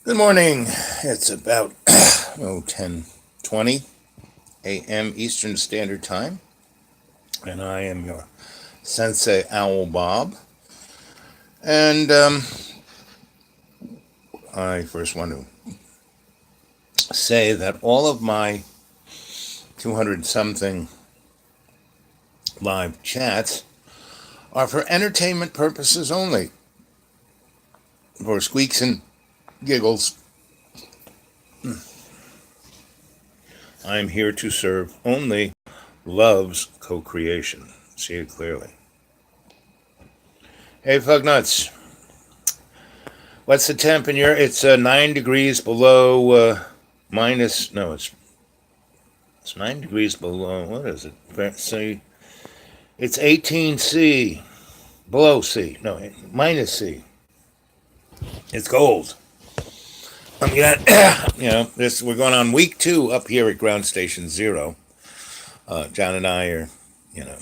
Good morning. It's about 10:20 a.m. Eastern Standard Time, and I am your Sensei Owl Bob. And I first want to say that all of my 200 something live chats are for entertainment purposes only, for squeaks and giggles. I'm here to serve only love's co-creation. See it clearly. Hey, Fugnuts. What's the temp in your? It's 9 degrees below minus. No, it's 9 degrees below. What is it? See, it's 18 C below C. No, minus C. It's cold. This we're going on week 2 up here at Ground Station 0. John and I are, you know,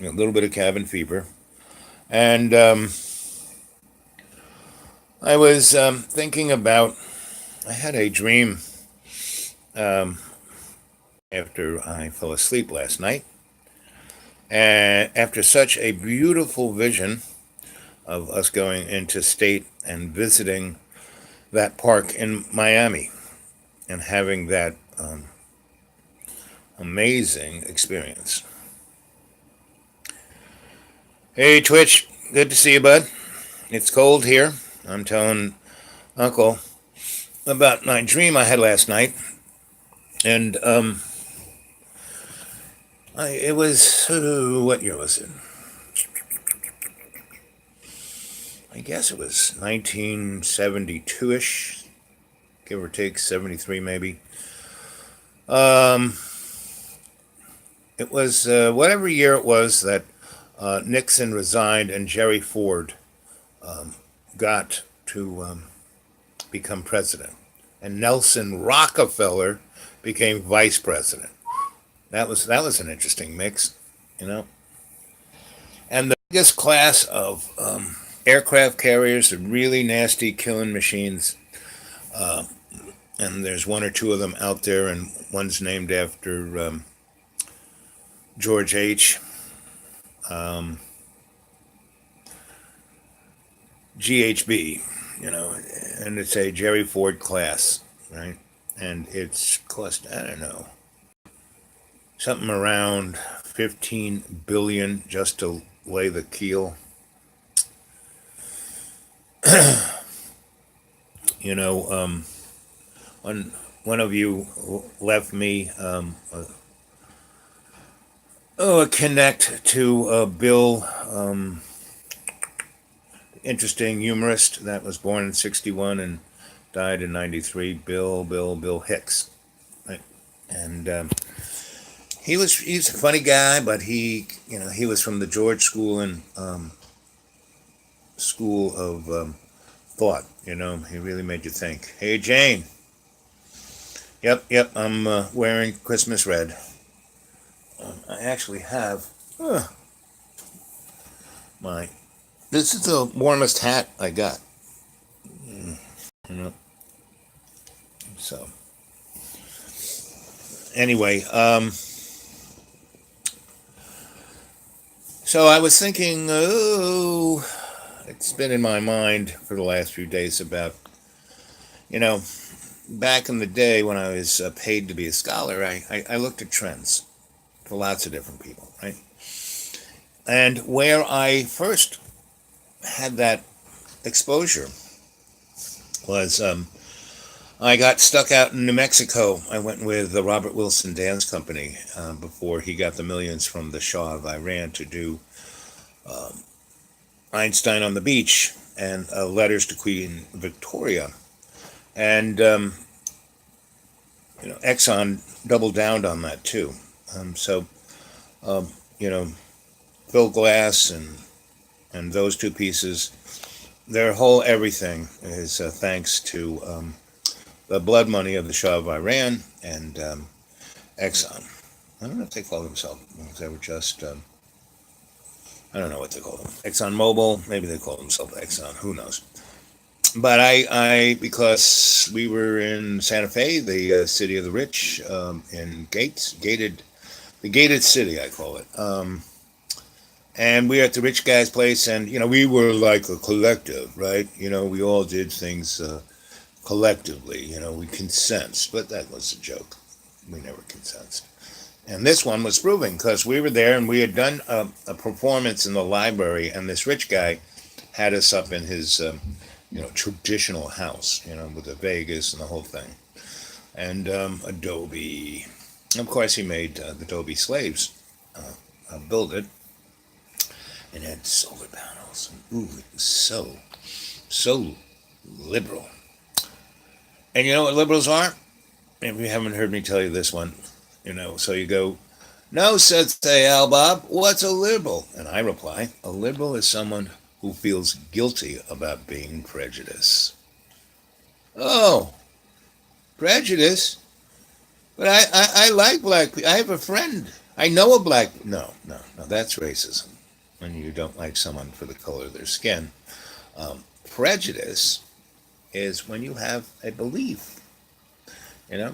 a little bit of cabin fever, and I was thinking about. I had a dream after I fell asleep last night, and after such a beautiful vision of us going into state and visiting that park in Miami and having that amazing experience. Hey, Twitch, good to see you, bud. It's cold here. I'm telling Uncle about my dream I had last night, and it was what year was it? I guess it was 1972-ish, give or take 73 maybe. It was whatever year it was that Nixon resigned and Jerry Ford got to become president, and Nelson Rockefeller became vice president. That was an interesting mix, you know. And the biggest class of aircraft carriers, the really nasty killing machines, and there's one or two of them out there, and one's named after George H. GHB, and it's a Jerry Ford class, right? And it's cost, I don't know, something around 15 billion just to lay the keel. One of you left me a connect to Bill, interesting humorist that was born in 61 and died in 93. Bill Hicks, right? And he's a funny guy, but he was from the George School and School of Thought. He really made you think. Hey, Jane. Yep. I'm wearing Christmas red. I actually have my. This is the warmest hat I got. So anyway, so I was thinking, it's been in my mind for the last few days about, back in the day when I was paid to be a scholar, I looked at trends for lots of different people, right? And where I first had that exposure was I got stuck out in New Mexico. I went with the Robert Wilson Dance Company before he got the millions from the Shah of Iran to do Einstein on the Beach and Letters to Queen Victoria. And, Exxon doubled down on that too. So, Phil Glass and those two pieces, their whole everything is thanks to the blood money of the Shah of Iran and Exxon. I don't know if they call themselves. They were just, I don't know what they call them. Exxon Mobil. Maybe they call themselves Exxon. Who knows? But I because we were in Santa Fe, the city of the rich, in the gated city, I call it. And we were at the rich guy's place, and we were like a collective, right? We all did things collectively. We consensed, but that was a joke. We never consensed. And this one was proving because we were there and we had done a performance in the library, and this rich guy had us up in his traditional house, with the Vegas and the whole thing, and Adobe. Of course, he made the Adobe slaves build it, and had solar panels. And, ooh, it was so liberal. And you know what liberals are? If you haven't heard me tell you this one, so you go, no, said say Al Bob, what's a liberal? And I reply, a liberal is someone who feels guilty about being prejudiced. Oh, prejudice? But I like black people. I have a friend. I know a black. No, that's racism. When you don't like someone for the color of their skin. Prejudice is when you have a belief.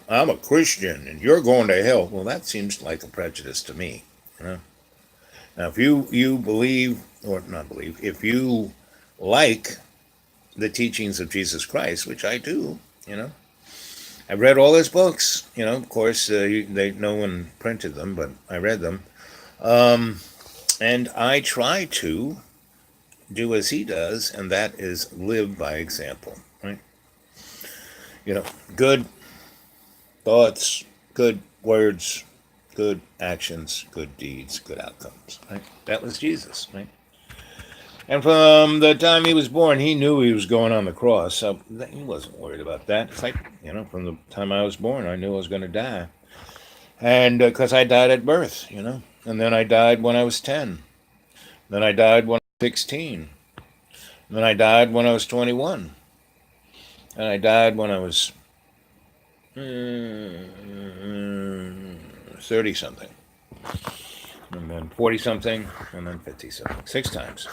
I'm a Christian and you're going to hell. Well, that seems like a prejudice to me. You know. Now, if you believe or not believe, if you like the teachings of Jesus Christ, which I do, I've read all his books. Of course, no one printed them, but I read them, and I try to do as he does, and that is live by example. Right? Good thoughts, good words, good actions, good deeds, good outcomes. Right? That was Jesus. Right? And from the time he was born, he knew he was going on the cross, so he wasn't worried about that. It's like, from the time I was born, I knew I was going to die. And because I died at birth, and then I died when I was 10. Then I died when I was 16. And then I died when I was 21. And I died when I was 30 something. And then 40 something. And then 50 something. 6 times.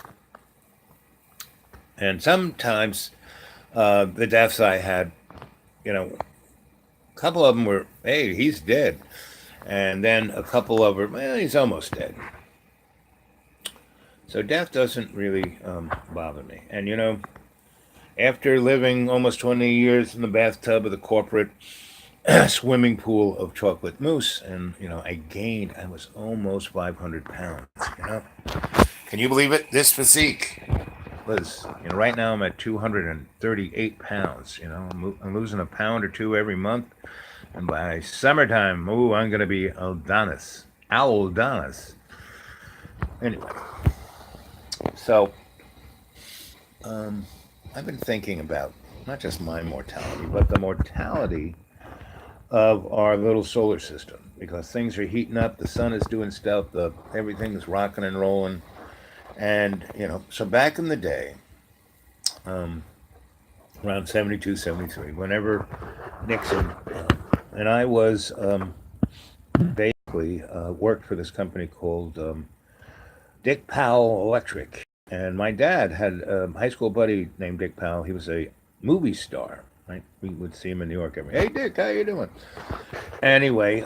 And sometimes the deaths I had, a couple of them were, hey, he's dead. And then a couple of them, well, he's almost dead. So death doesn't really bother me. And, after living almost 20 years in the bathtub of the corporate swimming pool of chocolate mousse, and, I was almost 500 pounds, Can you believe it? This physique was, right now I'm at 238 pounds. I'm losing a pound or two every month. And by summertime, I'm going to be Adonis. Anyway, so I've been thinking about not just my mortality, but the mortality of our little solar system, because things are heating up, the sun is doing stuff, everything's rocking and rolling. And, so back in the day, around 72, 73, whenever Nixon, and I was basically worked for this company called Dick Powell Electric. And my dad had a high school buddy named Dick Powell. He was a movie star, right? We would see him in New York every, hey, Dick, how you doing? Anyway,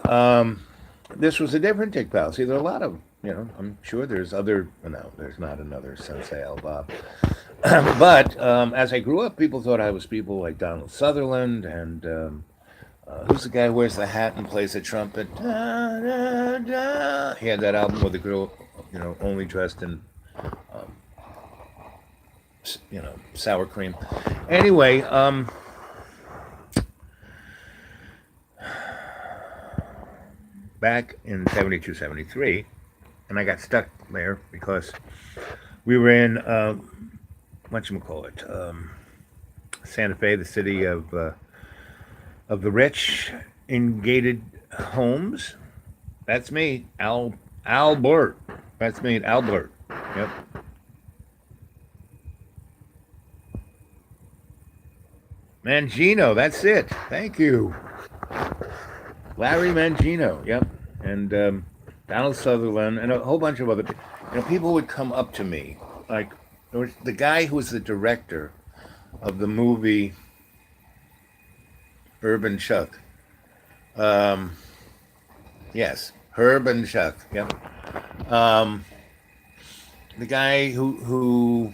this was a different Dick Powell. See, there are a lot of, I'm sure there's other, no, there's not another Sensei Al Bob. But as I grew up, people thought I was people like Donald Sutherland and who's the guy who wears the hat and plays the trumpet? Da, da, da. He had that album with the girl, only dressed in, sour cream. Anyway, back in 72, 73, and I got stuck there because we were in, whatchamacallit, Santa Fe, the city of the rich in gated homes. That's me, Albert. That's me, Albert. Yep. Mangino, that's it. Thank you. Larry Mangino, yep. And Donald Sutherland and a whole bunch of other people would come up to me. Like, there was the guy who was the director of the movie Herb and Chuck. Um, yes, Herb and Chuck. Yep. Um, the guy who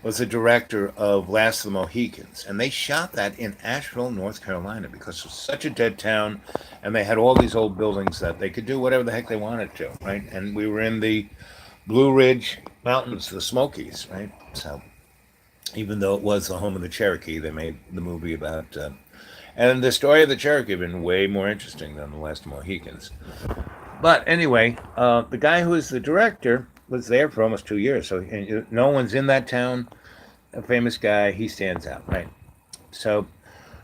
was the director of Last of the Mohicans, and they shot that in Asheville, North Carolina, because it was such a dead town, and they had all these old buildings that they could do whatever the heck they wanted to, right? And we were in the Blue Ridge Mountains, the Smokies, right? So even though it was the home of the Cherokee, they made the movie about. And the story of the Cherokee had been way more interesting than the Last Mohicans. But anyway, the guy who was the director was there for almost 2 years, so no one's in that town. A famous guy, he stands out, right? So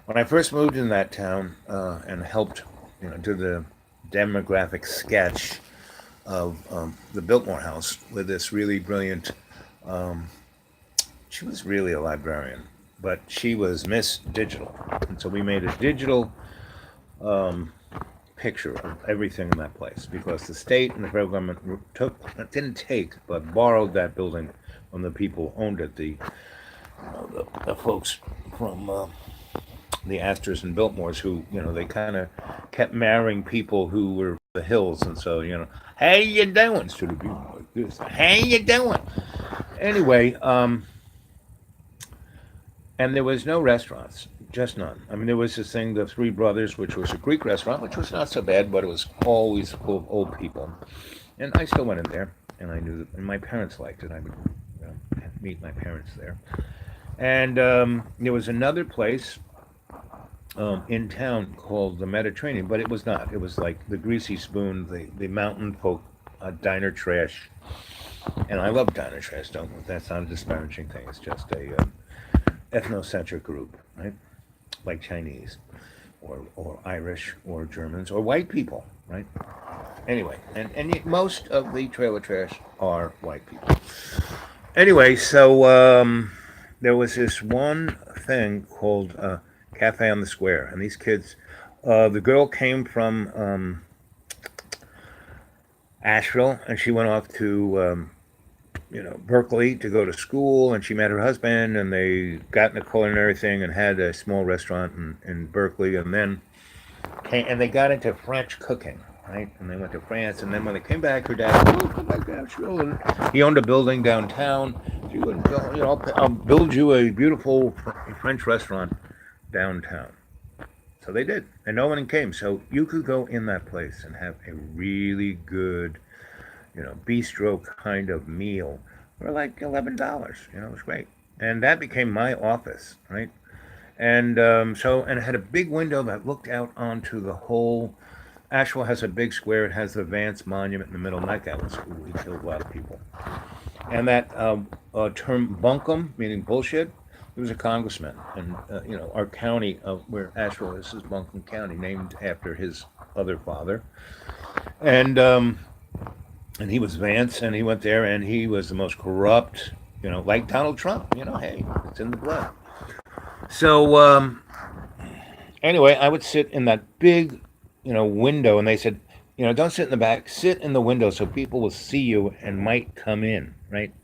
when I first moved in that town and helped, do the demographic sketch of the Biltmore House with this really brilliant. Um, she was really a librarian, but she was Miss Digital, and so we made a digital um, picture of everything in that place because the state and the federal government took, didn't take, but borrowed that building from the people who owned it, the folks from the Astors and Biltmores who, they kind of kept marrying people who were the hills, and so, how you doing? Instead of being like this, how you doing? Anyway, and there was no restaurants, just none. I mean, there was this thing, the Three Brothers, which was a Greek restaurant, which was not so bad, but it was always full of old people. And I still went in there, and I knew that, and my parents liked it. I would meet my parents there. And there was another place in town called the Mediterranean, but it was not. It was like the Greasy Spoon, the mountain folk diner trash. And I love diner trash, don't, that's not a disparaging thing. It's just a ethnocentric group, right? Like Chinese or Irish or Germans or white people, right? Anyway, and most of the trailer trash are white people. Anyway, so there was this one thing called Cafe on the Square, and these kids, the girl came from Asheville, and she went off to Berkeley to go to school, and she met her husband, and they got in a culinary thing and had a small restaurant in Berkeley, and then and they got into French cooking, right? And they went to France, and then when they came back, her dad said, "Oh, come back to Asheville." And he owned a building downtown. She would, I'll build you a beautiful French restaurant downtown. So they did, and no one came. So you could go in that place and have a really good, bistro kind of meal for like $11. It was great, and that became my office, right? And and it had a big window that looked out onto the whole. Asheville has a big square. It has the Vance Monument in the middle, and that guy was cool. He killed a lot of people. And that term bunkum, meaning bullshit, he was a congressman. And, our county of where Asheville is Buncombe County, named after his other father. And and he was Vance, and he went there, and he was the most corrupt, like Donald Trump. Hey, it's in the blood. So anyway, I would sit in that big, window, and they said, don't sit in the back, sit in the window so people will see you and might come in, right?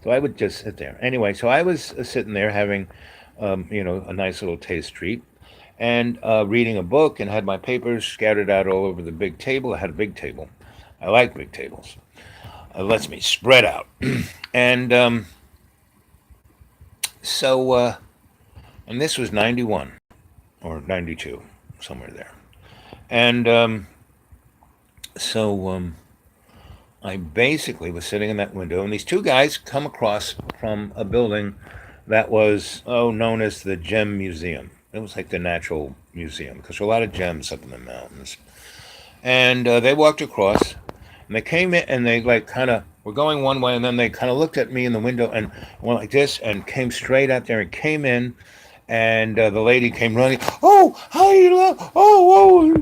So I would just sit there. Anyway, so I was sitting there having, a nice little taste treat and reading a book and had my papers scattered out all over the big table. I had a big table. I like big tables. It lets me spread out. And so, and this was 91 or 92, somewhere there. And so I basically was sitting in that window, and these two guys come across from a building that was known as the Gem Museum. It was like the natural museum because there were a lot of gems up in the mountains. And they walked across, and they came in, and they like kind of were going one way, and then they kind of looked at me in the window and went like this, and came straight out there and came in, and the lady came running. Oh, hi,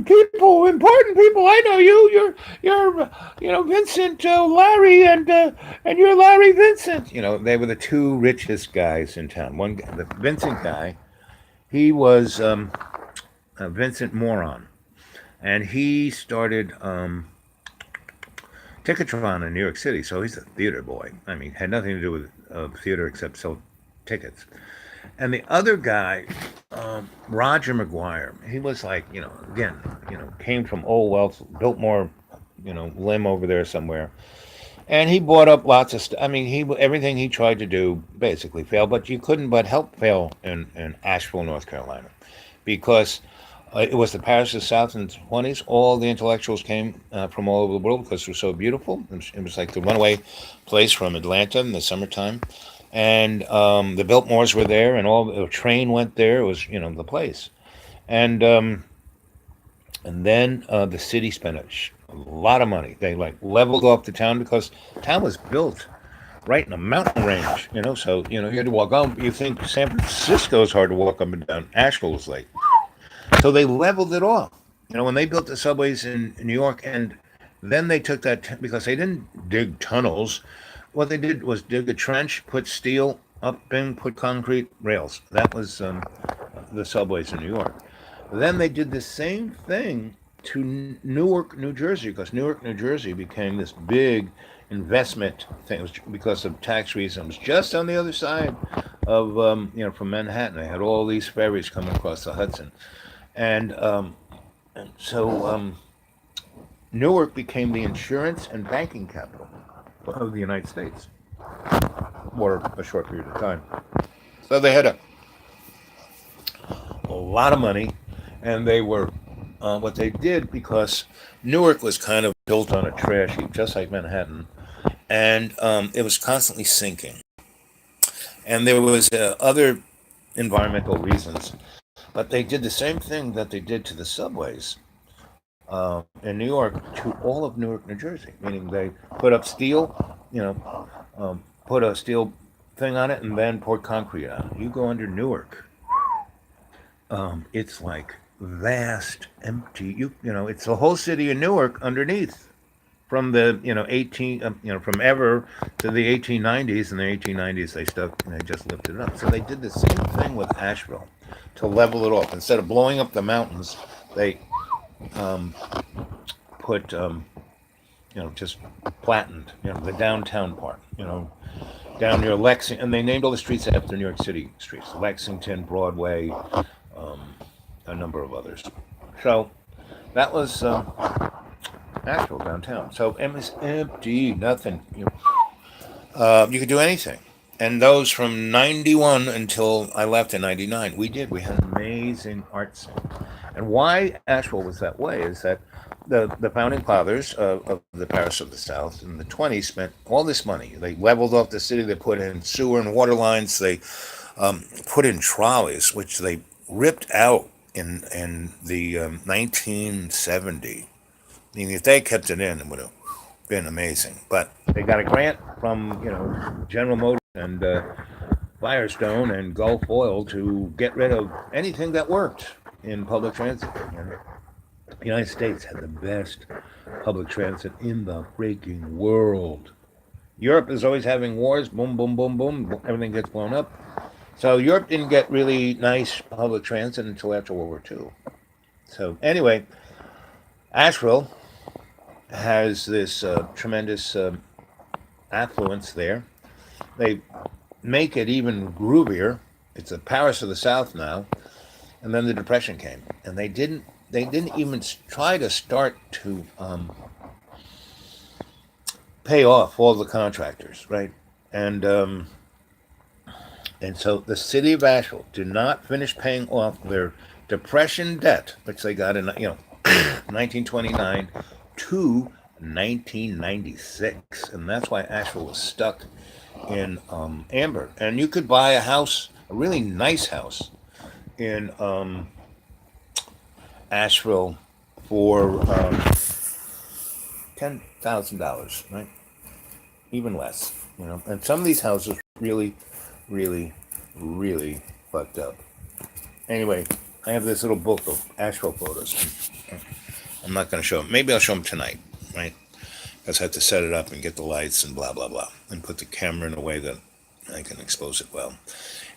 people, important people. I know you. You're Vincent Larry, and you're Larry Vincent. They were the two richest guys in town. One, the Vincent guy, he was Vincent Moron, and he started Ticketron in New York City. So he's a theater boy. I mean, had nothing to do with theater except sell tickets. And the other guy, Roger McGuire, he was like, again, came from Old Wealth, Biltmore, limb over there somewhere. And he bought up lots of stuff. I mean, he everything he tried to do basically failed, but you couldn't but help fail in Asheville, North Carolina, because it was the Paris of the South in the 20s. All the intellectuals came from all over the world because it was so beautiful. It was like the runaway place from Atlanta in the summertime. And the Biltmores were there, and all the train went there. It was, the place. And and then the city spent a lot of money. They like leveled off the town because the town was built right in a mountain range. So you had to walk up. You think San Francisco is hard to walk up and down. Asheville was like so they leveled it off. When they built the subways in New York, and then they took that because they didn't dig tunnels. What they did was dig a trench, put steel up, and put concrete rails. That was the subways in New York. Then they did the same thing to Newark, New Jersey, because Newark, New Jersey became this big investment thing. It was because of tax reasons. Just on the other side of, from Manhattan, they had all these ferries coming across the Hudson. And, and so Newark became the insurance and banking capital of the United States for a short period of time. So they had a lot of money, and they were what they did because Newark was kind of built on a trash heap, just like Manhattan, and it was constantly sinking. And there was other environmental reasons, but they did the same thing that they did to the subways in New York to all of Newark, New Jersey, meaning they put up steel, put a steel thing on it, and then poured concrete on it. You go under Newark, it's like vast, empty. It's the whole city of Newark underneath. From the 18 from ever to the 1890s. In the 1890s they just lifted it up. So they did the same thing with Asheville to level it off. Instead of blowing up the mountains, they put just flattened the downtown part, down near Lexington, and they named all the streets after New York City streets: Lexington, Broadway, a number of others. So that was Asheville downtown. So it was empty, nothing. You could do anything. And those from 91 until I left in 99, we had an amazing art scene. And why Asheville was that way is that the founding fathers of the Paris of the South in the 20s spent all this money. They leveled off the city, they put in sewer and water lines, they put in trolleys, which they ripped out in the 1970. I mean, if they kept it in, it would have been amazing. But they got a grant from, General Motors and Firestone and Gulf Oil to get rid of anything that worked in public transit. The United States had the best public transit in the freaking world. Europe is always having wars. Boom, boom, boom, boom. Everything gets blown up. So Europe didn't get really nice public transit until after World War II. So anyway, Asheville has this tremendous affluence there. They make it even groovier. It's the Paris of the South now. And then the Depression came, and they didn't even try to start to pay off all the contractors, right? And so the city of Asheville did not finish paying off their Depression debt, which they got in 1929 to 1996, and that's why Asheville was stuck in amber. And you could buy a house, a really nice house, in Asheville for $10,000, right? Even less, And some of these houses really, really, really fucked up. Anyway, I have this little book of Asheville photos. I'm not going to show them. Maybe I'll show them tonight, right? Because I have to set it up and get the lights and blah, blah, blah. And put the camera in a way that I can expose it well.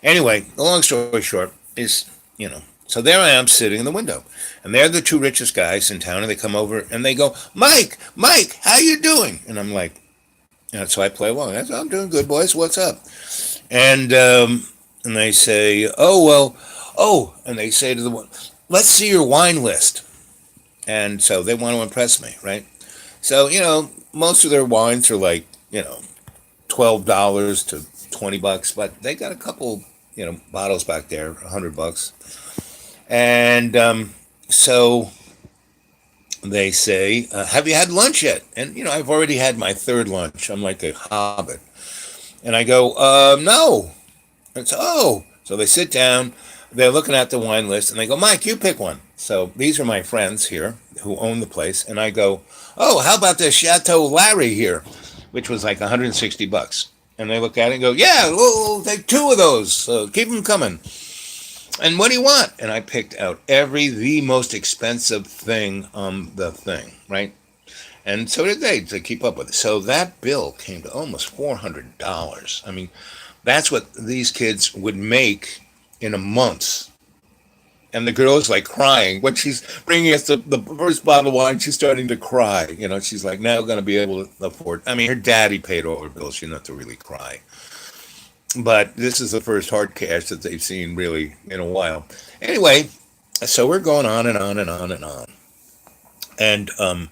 Anyway, the long story short is, so there I am sitting in the window. And they're the two richest guys in town. And they come over and they go, Mike, how you doing? And I'm like, so I play along. I'm doing good, boys. What's up? And and they say, "Oh well, oh," and they say to the one, "Let's see your wine list." And so they want to impress me, right? So most of their wines are like $12 to $20, but they got a couple bottles back there, $100, and so they say, "Have you had lunch yet?" And I've already had my third lunch. I'm like a hobbit, and I go, "No." And so, oh, so they sit down. They're looking at the wine list, and they go, "Mike, you pick one." So these are my friends here who own the place, and I go, "Oh, how about this Chateau Larry here?" Which was like $160. And they look at it and go, "Yeah, we'll take two of those. So keep them coming." And what do you want? And I picked out the most expensive thing on the thing, right? And so did they to keep up with it. So that bill came to almost $400. I mean, that's what these kids would make in a month. And the girl's like crying when she's bringing us the first bottle of wine. She's starting to cry. She's like, now going to be able to afford. I mean, her daddy paid all her bills. She didn't have to really cry. But this is the first hard cash that they've seen really in a while. Anyway, so we're going on and on and on and on. And and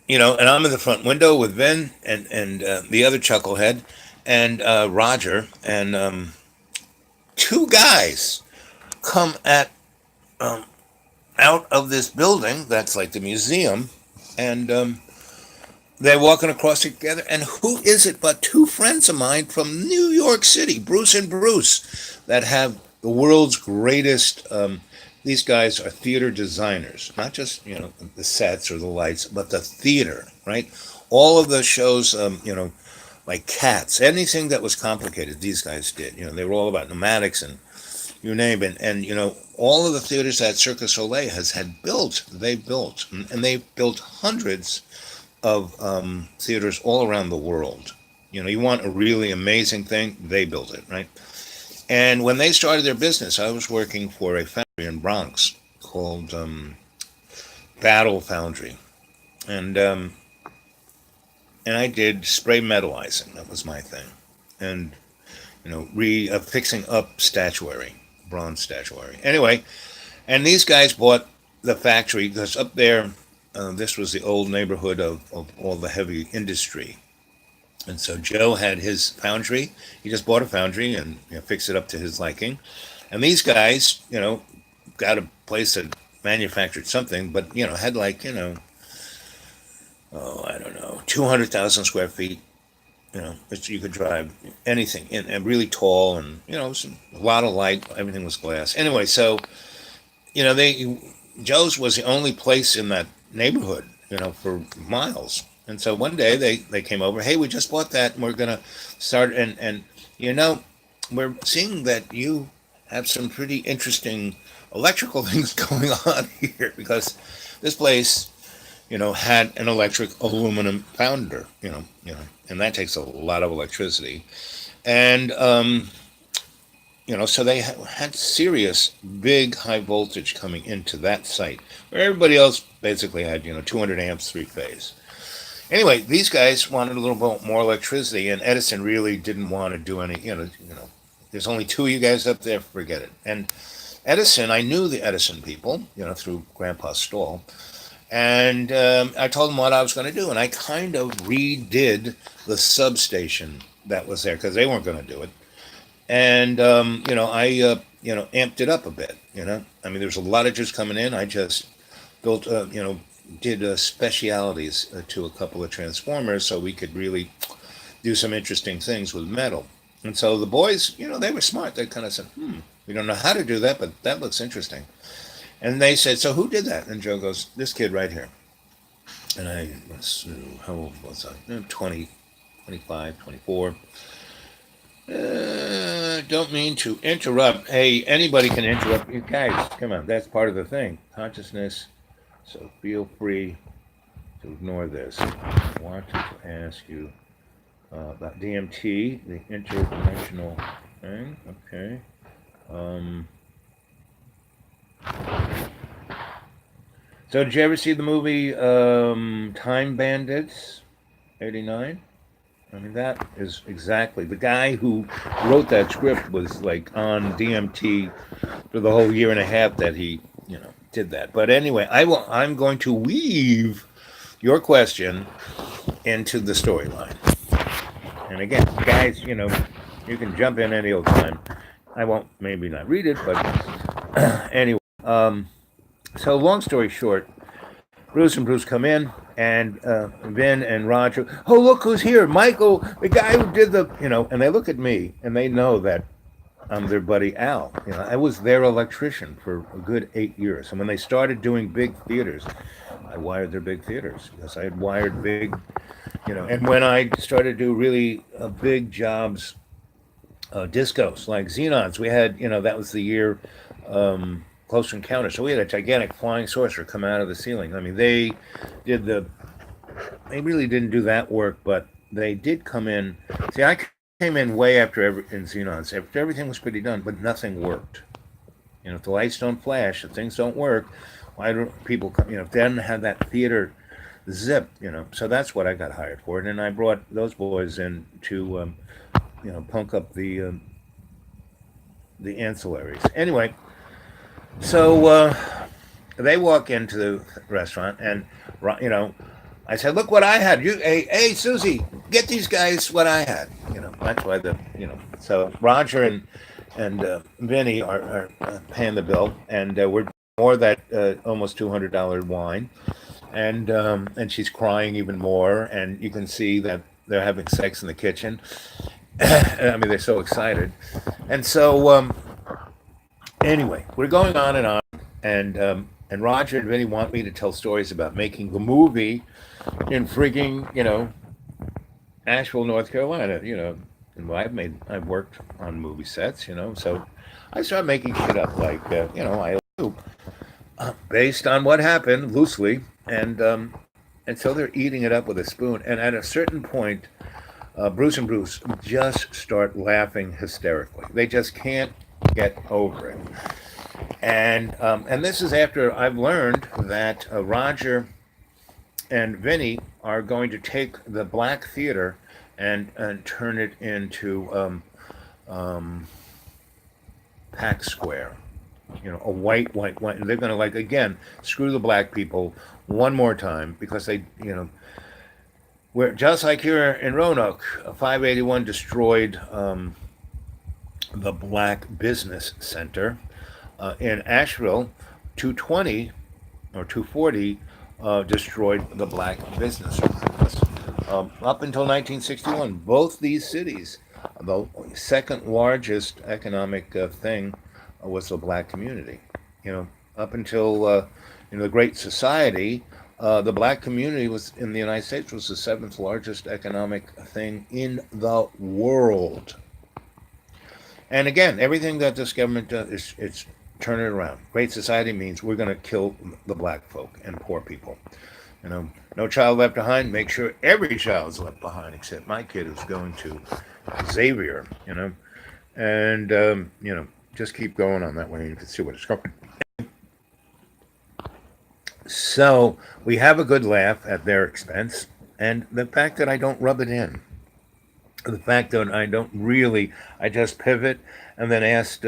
I'm in the front window with Vin and the other chucklehead and Roger, and two guys come um, out of this building that's like the museum, and they're walking across together. And who is it but two friends of mine from New York City, Bruce and Bruce, that have the world's greatest. These guys are theater designers, not just the sets or the lights, but the theater, right? All of the shows, like Cats, anything that was complicated, these guys did. They were all about pneumatics and you name it. And all of the theaters that Cirque du Soleil has had built, they built, and they've built hundreds of theaters all around the world. You want a really amazing thing, they built it, right? And when they started their business, I was working for a foundry in Bronx called Battle Foundry, and I did spray metallizing. That was my thing, and fixing up statuary, bronze statuary. Anyway, and these guys bought the factory because up there, this was the old neighborhood of all the heavy industry. And so Joe had his foundry. He just bought a foundry and fixed it up to his liking. And these guys, got a place that manufactured something, but had like oh, I don't know, 200,000 square feet. That you could drive anything in, and really tall, and a lot of light. Everything was glass. Anyway, so they Joe's was the only place in that neighborhood, for miles. And so one day they came over. Hey, we just bought that, and we're gonna start. And we're seeing that you have some pretty interesting electrical things going on here because this place, had an electric aluminum founder. And that takes a lot of electricity. And so they had serious big high voltage coming into that site where everybody else basically had 200 amps three phase. Anyway, these guys wanted a little bit more electricity, and Edison really didn't want to do any. There's only two of you guys up there. Forget it. And Edison, I knew the Edison people, through Grandpa Stoll, and I told them what I was going to do, and I kind of redid the substation that was there because they weren't going to do it. And I amped it up a bit. I mean, there's a lot of juice coming in. I just built did specialities to a couple of transformers so we could really do some interesting things with metal. And so the boys, they were smart. They kind of said, we don't know how to do that, but that looks interesting. And they said, so who did that? And Joe goes, this kid right here. And I was, how old was I? 20, 25, 24. Don't mean to interrupt. Hey, anybody can interrupt. You guys, come on. That's part of the thing. Consciousness. So feel free to ignore this. I wanted to ask you about DMT, the interdimensional thing. Okay. So did you ever see the movie Time Bandits, '89? I mean, that is exactly the guy who wrote that script was like on DMT for the whole year and a half that he, did that. But anyway, I'm going to weave your question into the storyline. And again, guys, you can jump in any old time. I won't maybe not read it, but anyway. So long story short, Bruce and Bruce come in, and Vin and Roger. Oh, look who's here, Michael, the guy who did the, And they look at me, and they know that I'm their buddy Al. I was their electrician for a good 8 years, and when they started doing big theaters, I wired their big theaters because I had wired big, And when I started to do really big jobs, discos like Xenons, we had, that was the year. Close Encounter. So we had a gigantic flying saucer come out of the ceiling. I mean, did the, they really didn't do that work, but they did come in. See, I came in way after in Xenons. Everything was pretty done, but nothing worked. If the lights don't flash, if things don't work, why don't people come? If they didn't have that theater zip, So that's what I got hired for, and then I brought those boys in to, punk up the ancillaries. Anyway. So they walk into the restaurant, and I said, "Look what I had! Hey, Susie, get these guys what I had." That's why So Roger and Vinny are paying the bill, and we're more that almost $200 wine, and she's crying even more, and you can see that they're having sex in the kitchen. I mean, they're so excited, and so. Anyway, we're going on, and Roger and Vinny want me to tell stories about making the movie in frigging, Asheville, North Carolina, And I've worked on movie sets, So I started making shit up like, I do, based on what happened loosely, and so they're eating it up with a spoon. And at a certain point, Bruce and Bruce just start laughing hysterically. They just can't get over it. And this is after I've learned that Roger and Vinny are going to take the Black Theater and turn it into Pax Square. A white. And they're going to, again, screw the black people one more time because they, we're just like here in Roanoke, 581 destroyed the Black Business Center. In Asheville, 220 or 240 destroyed the Black Business Center. Up until 1961, both these cities, the second largest economic thing was the black community. Up until the Great Society, the black community was in the United States was the seventh largest economic thing in the world. And again, everything that this government does, it's turn it around. Great Society means we're going to kill the black folk and poor people. No child left behind. Make sure every child is left behind, except my kid who's going to Xavier. And just keep going on that way. You can see what it's going. So we have a good laugh at their expense, and the fact that I don't rub it in. The fact that I just pivot and then asked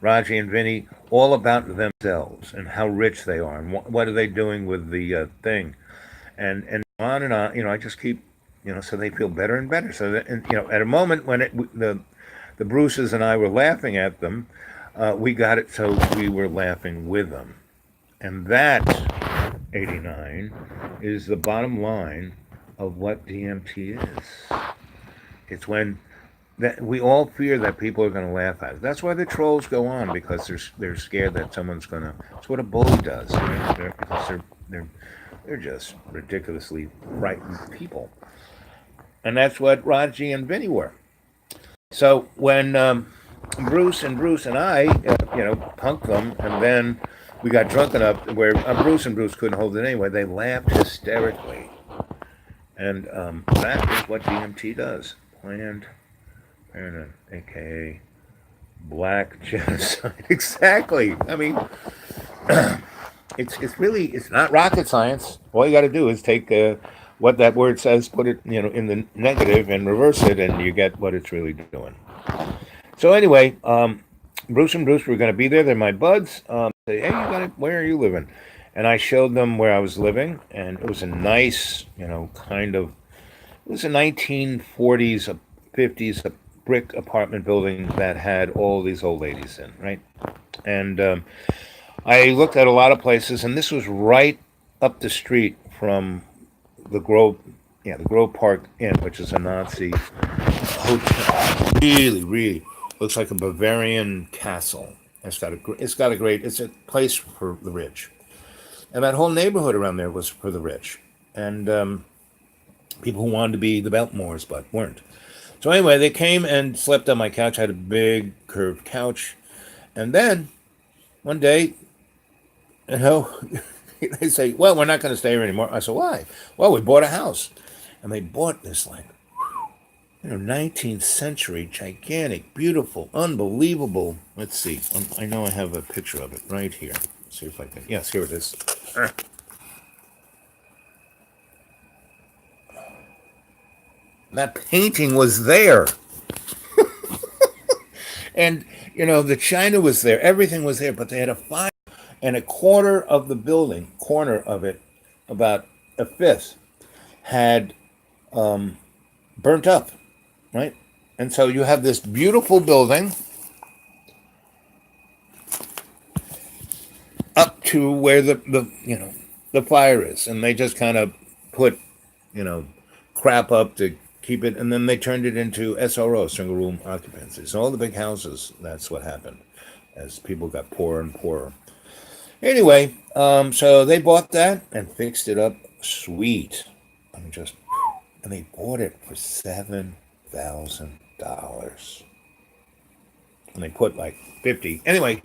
Raji and Vinny all about themselves and how rich they are and what are they doing with the thing, and on and on. I just keep, so they feel better and better. So that, at a moment when the Bruces and I were laughing at them, we got it so we were laughing with them, and that 89 is the bottom line of what DMT is. It's when that we all fear that people are going to laugh at it. That's why the trolls go on, because they're scared that someone's going to. It's what a bully does, because they're just ridiculously frightened people, and that's what Raji and Vinny were. So when Bruce and I, punked them, and then we got drunk enough where Bruce and Bruce couldn't hold it anyway. They laughed hysterically, and that is what DMT does. Planned Parenthood, aka Black Genocide. Exactly. I mean, it's not rocket science. All you got to do is take what that word says, put it, in the negative and reverse it, and you get what it's really doing. So anyway, Bruce and Bruce were going to be there. They're my buds. Say, hey, where are you living? And I showed them where I was living, and it was a nice, kind of, it was a 1940s, a 50s, a brick apartment building that had all these old ladies in, right? And I looked at a lot of places, and this was right up the street from the Grove, the Grove Park Inn, which is a Nazi hotel. Really, really looks like a Bavarian castle. It's a place for the rich, and that whole neighborhood around there was for the rich, and people who wanted to be the Beltmores but weren't. So anyway, they came and slept on my couch. I had a big curved couch, and then one day, you know, they say, "Well, we're not going to stay here anymore." I said, "Why?" "Well, we bought a house," and they bought this 19th century, gigantic, beautiful, unbelievable. Let's see. I know I have a picture of it right here. Let's see if I can. Yes, here it is. That painting was there. And, the china was there. Everything was there. But they had a fire. And a quarter of the building, corner of it, about a fifth, had burnt up, right? And so you have this beautiful building up to where the fire is, and they just kind of put you know crap up to keep it, and then they turned it into SRO, single room occupancy. So all the big houses, that's what happened as people got poorer and poorer. Anyway, so they bought that and fixed it up sweet. Just and they bought it for $7,000, and they put like 50 anyway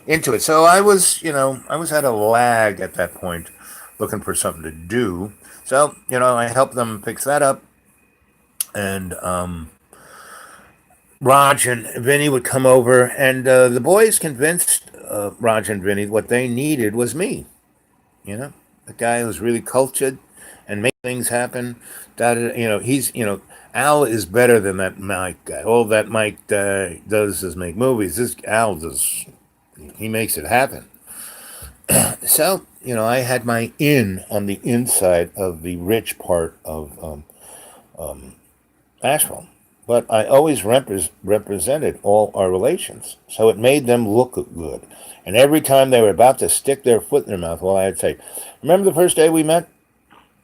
into it. So I was at a lag at that point, looking for something to do. So I helped them fix that up, and Raj and Vinny would come over, and the boys convinced Raj and Vinny what they needed was me. The guy who's really cultured and make things happen. He's Al is better than that Mike guy. All that Mike does is make movies. This Al does, he makes it happen. So I had my in on the inside of the rich part of Asheville, but I always represented all our relations, so it made them look good. And every time they were about to stick their foot in their mouth, well, I'd say, "Remember the first day we met?"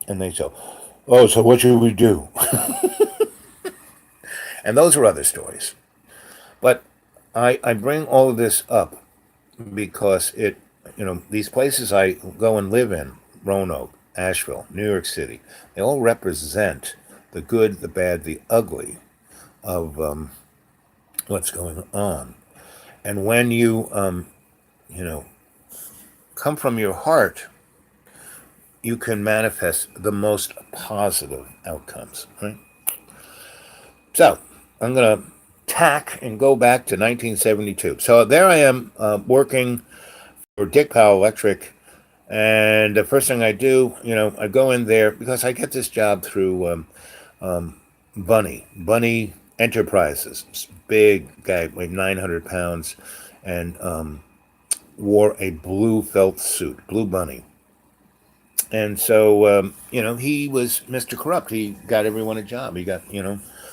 And they say, "Oh, so what should we do?" And those are other stories. But I bring all of this up because these places I go and live in, Roanoke, Asheville, New York City, they all represent the good, the bad, the ugly of what's going on. And when you come from your heart, you can manifest the most positive outcomes, right? So I'm going to tack and go back to 1972. So there I am working for Dick Powell Electric. And the first thing I do, I go in there because I get this job through Bunny Enterprises. This big guy, weighed 900 pounds, and wore a blue felt suit, Blue Bunny. And so, he was Mr. Corrupt. He got everyone a job.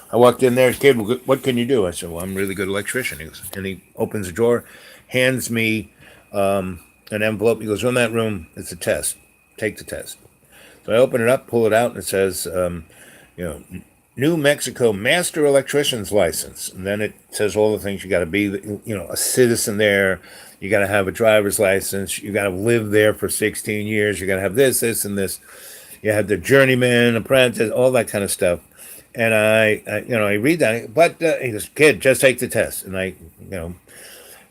I walked in there, "Kid, what can you do?" I said, "Well, I'm a really good electrician." And he opens the drawer, hands me an envelope. He goes, "In that room, it's a test. Take the test." So I open it up, pull it out, and it says, New Mexico Master Electrician's License. And then it says all the things you got to be, a citizen there. You got to have a driver's license. You got to live there for 16 years. You got to have this, and this. You have the journeyman, apprentice, all that kind of stuff. And I read that. But he goes, "Kid, just take the test." And I,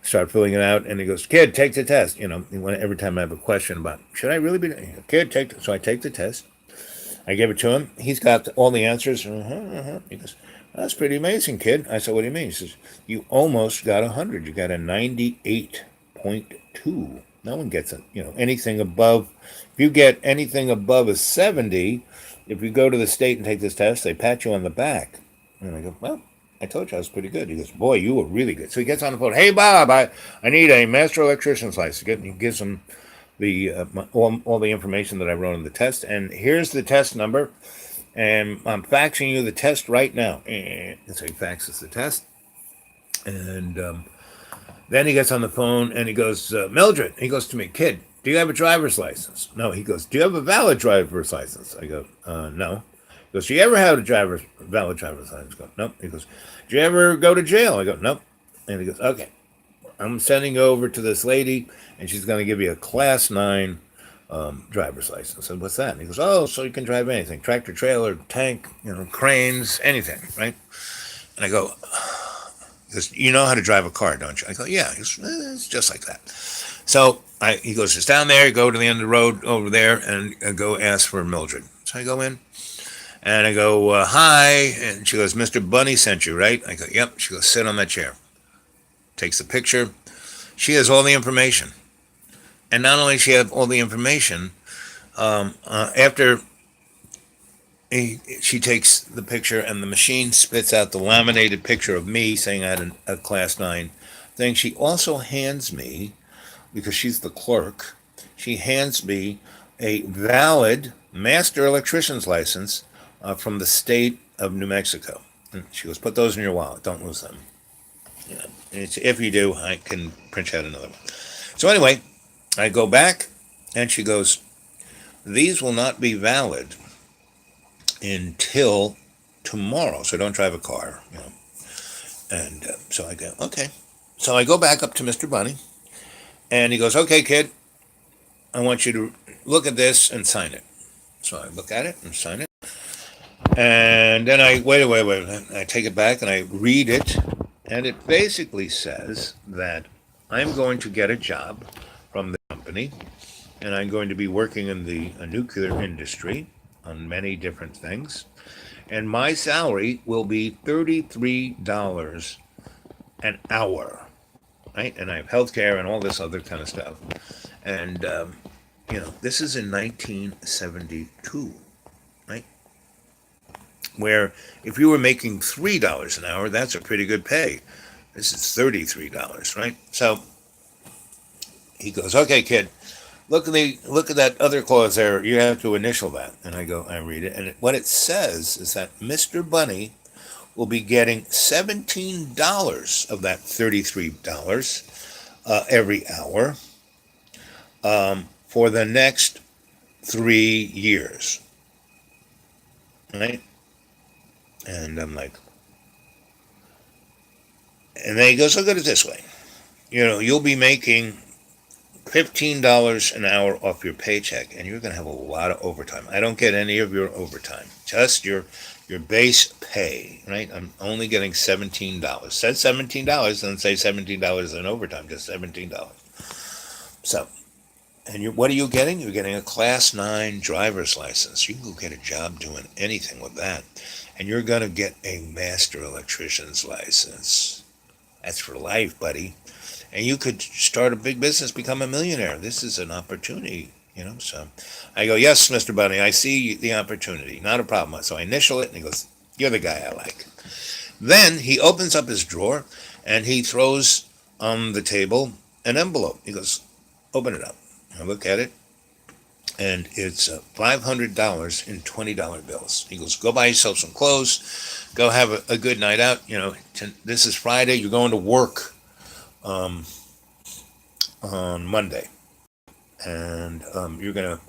start filling it out. And he goes, "Kid, take the test." Every time I have a question about, should I really be, "Kid, take the," so I take the test. I give it to him. He's got all the answers. He goes, "That's pretty amazing, kid." I said, "What do you mean?" He says, "You almost got 100. You got a 98.2. No one gets it. Anything above. If you get anything above a 70, if you go to the state and take this test, they pat you on the back. And I go, well, I told you I was pretty good. He goes, boy, you were really good. So he gets on the phone. Hey, Bob, I need a master electrician's license. He gives him all the information that I wrote in the test. And here's the test number. And I'm faxing you the test right now. And so he faxes the test. And then he gets on the phone and he goes, Mildred, he goes to me, kid, do you have a driver's license? No. He goes, do you have a valid driver's license? I go, no. He goes, do you ever have a valid driver's license? I go, nope. He goes, do you ever go to jail? I go, nope. And he goes, okay, I'm sending you over to this lady and she's going to give you a class 9 driver's license. And what's that? And he goes, oh, so you can drive anything, tractor, trailer, tank, cranes, anything, right? And I go, he goes, you know how to drive a car, don't you? I go, yeah. He goes, it's just like that. So he goes, it's down there. You go to the end of the road over there and go ask for Mildred. So I go in and I go, hi. And she goes, Mr. Bunny sent you, right? I go, yep. She goes, sit on that chair. Takes the picture. She has all the information. And not only does she have all the information, after she takes the picture and the machine spits out the laminated picture of me saying I had a class 9 thing, she also hands me, because she's the clerk, she hands me a valid master electrician's license from the state of New Mexico. And she goes, put those in your wallet. Don't lose them. If you do, I can print out another one. So anyway, I go back and she goes, these will not be valid until tomorrow, so don't drive a car, And so I go, okay. So I go back up to Mr. Bunny, and he goes, okay, kid, I want you to look at this and sign it. So I look at it and sign it. And then I, wait, I take it back and I read it, and it basically says that I'm going to get a job from the company, and I'm going to be working in the nuclear industry on many different things. And my salary will be $33 an hour, right? And I have health care and all this other kind of stuff. And, this is in 1972, right? Where if you were making $3 an hour, that's a pretty good pay. This is $33, right? So he goes, okay, kid, look at that other clause there. You have to initial that. And I read it. And what it says is that Mr. Bunny will be getting $17 of that $33 every hour for the next 3 years. Right? And I'm like, and then he goes, look at it this way. You'll be making $15 an hour off your paycheck, and you're going to have a lot of overtime. I don't get any of your overtime, just your base pay, right? I'm only getting $17. Said $17, doesn't say $17 in overtime, just $17. So, and what are you getting? You're getting a class 9 driver's license. You can go get a job doing anything with that, and you're going to get a master electrician's license. That's for life, buddy. And you could start a big business, become a millionaire. This is an opportunity, So I go, yes, Mr. Bunny, I see the opportunity. Not a problem. So I initial it, and he goes, you're the guy I like. Then he opens up his drawer, and he throws on the table an envelope. He goes, open it up. I look at it, and it's $500 in $20 bills. He goes, go buy yourself some clothes. Go have a good night out. This is Friday. You're going to work on Monday, and you're going to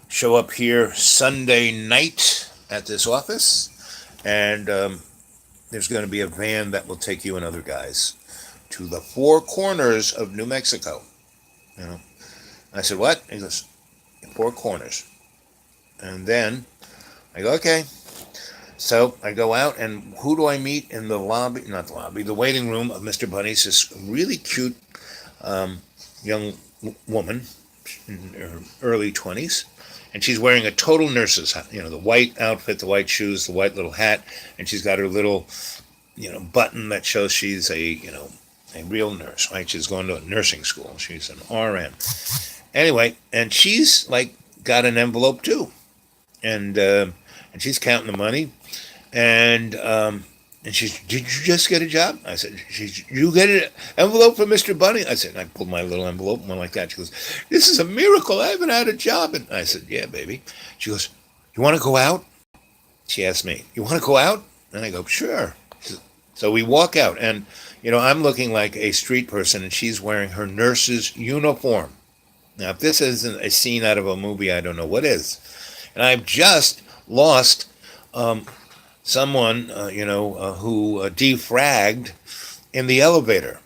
show up here Sunday night at this office, and there's going to be a van that will take you and other guys to the 4 corners of New Mexico. I said, what? He goes, 4 corners. And then I go, okay. So I go out, and who do I meet in the lobby? Not the lobby, the waiting room of Mr. Bunny's. This really cute young woman in her early 20s, and she's wearing a total nurse's hat. The white outfit, the white shoes, the white little hat, and she's got her little, button that shows she's a real nurse, right? She's going to a nursing school. She's an RN. Anyway, and she's got an envelope too, and and she's counting the money, and she's, did you just get a job? I said, you get an envelope from Mr. Bunny? I said, and I pulled my little envelope and went like that. She goes, this is a miracle. I haven't had a job. And I said, yeah, baby. She goes, you want to go out? She asked me, you want to go out? And I go, sure. So we walk out, and, I'm looking like a street person, and she's wearing her nurse's uniform. Now, if this isn't a scene out of a movie, I don't know what is. And I've just lost someone, who defragged in the elevator,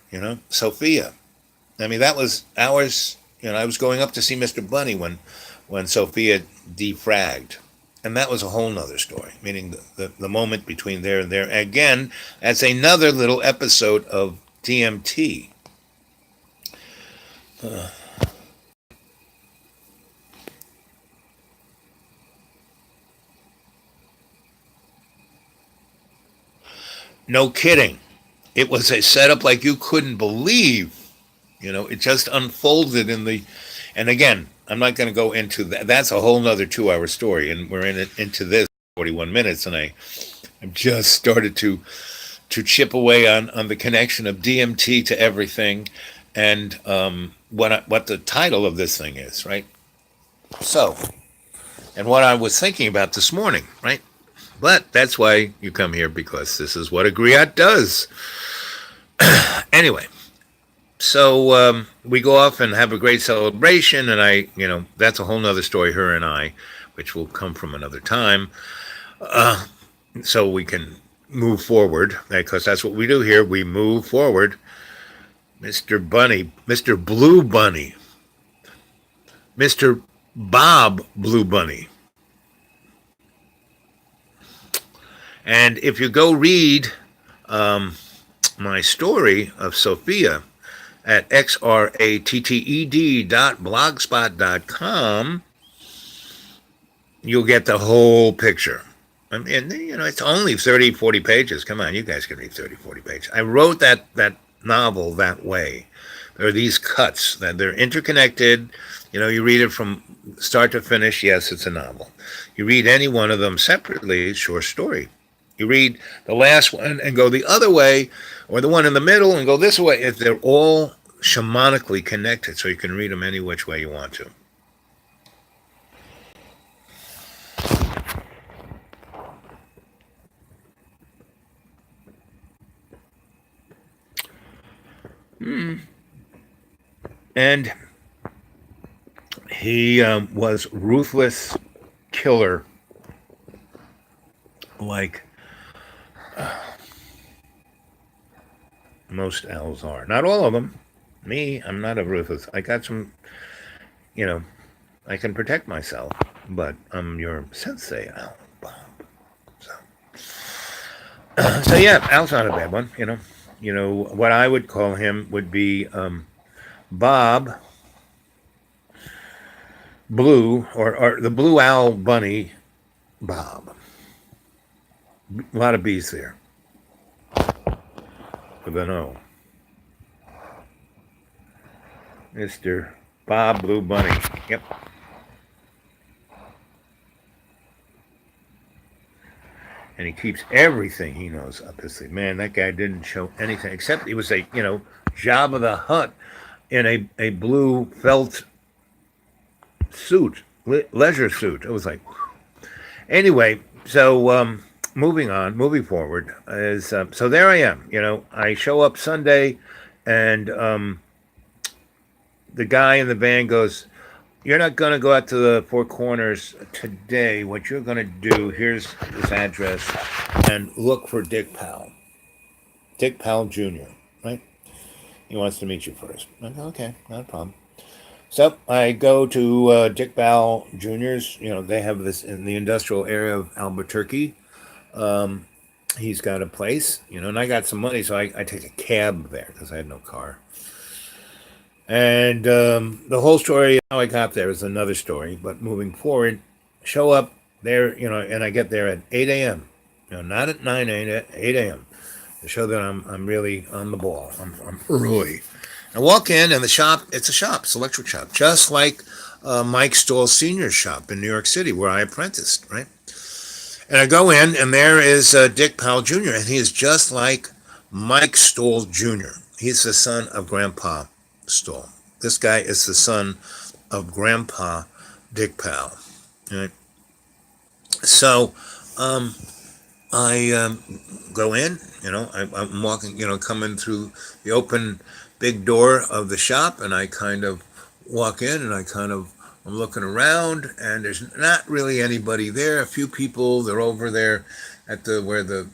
Sophia. I mean, that was hours, I was going up to see Mr. Bunny when Sophia defragged. And that was a whole nother story, meaning the moment between there and there. Again, that's another little episode of DMT. No kidding. It was a setup like you couldn't believe. It just unfolded and again, I'm not going to go into that. That's a whole nother 2-hour story, and we're into this 41 minutes, and I've just started to chip away on the connection of DMT to everything, and what the title of this thing is, right? So, and what I was thinking about this morning, right? But that's why you come here, because this is what a griot does. Anyway. So we go off and have a great celebration, and that's a whole nother story, her and I, which will come from another time, so we can move forward, because that's what we do here. We move forward. Mr. Bunny, Mr. Blue Bunny, Mr. Bob Blue Bunny. And if you go read my story of Sophia at xratted.blogspot.com, you'll get the whole picture. I mean, it's only 30, 40 pages. Come on, you guys can read 30, 40 pages. I wrote that novel that way. There are these cuts that they're interconnected. You read it from start to finish. Yes, it's a novel. You read any one of them separately, it's short story. You read the last one and go the other way, or the one in the middle and go this way. If they're all shamanically connected, so you can read them any which way you want to. And he was ruthless killer, like most owls are. Not all of them. Me, I'm not a ruthless. I got some, I can protect myself, but I'm your sensei, Owl Bob. So yeah, Al's not a bad one. What I would call him would be Bob Blue, or the Blue Owl Bunny Bob. A lot of B's there. With an O. Mr. Bob Blue Bunny. Yep. And he keeps everything he knows up his sleeve. Man, that guy didn't show anything, except he was a, Jabba the Hutt in a blue felt suit, leisure suit. It was like, whew. Anyway, so moving forward is, so there I am. I show up Sunday, and the guy in the van goes, you're not going to go out to the Four Corners today. What you're going to do, here's his address, and look for Dick Powell. Dick Powell Jr., right? He wants to meet you first. I go, okay, not a problem. So I go to Dick Powell Jr.'s. They have this in the industrial area of Albuquerque. He's got a place, and I got some money, so I take a cab there because I had no car. And the whole story, how I got there, is another story. But moving forward, show up there, and I get there at 8 a.m. Not at 9 a.m., at 8 a.m. to show that I'm really on the ball. I'm early. I walk in, and the shop, it's a shop, it's an electric shop, just like Mike Stahl Sr.'s shop in New York City, where I apprenticed, right? And I go in, and there is Dick Powell Jr., and he is just like Mike Stoll Jr. He's the son of Grandpa Stoll. This guy is the son of Grandpa Dick Powell. Right? So I go in, I'm walking, coming through the open big door of the shop, and I kind of walk in, and I'm looking around, and there's not really anybody there. A few people, they're over there at where the,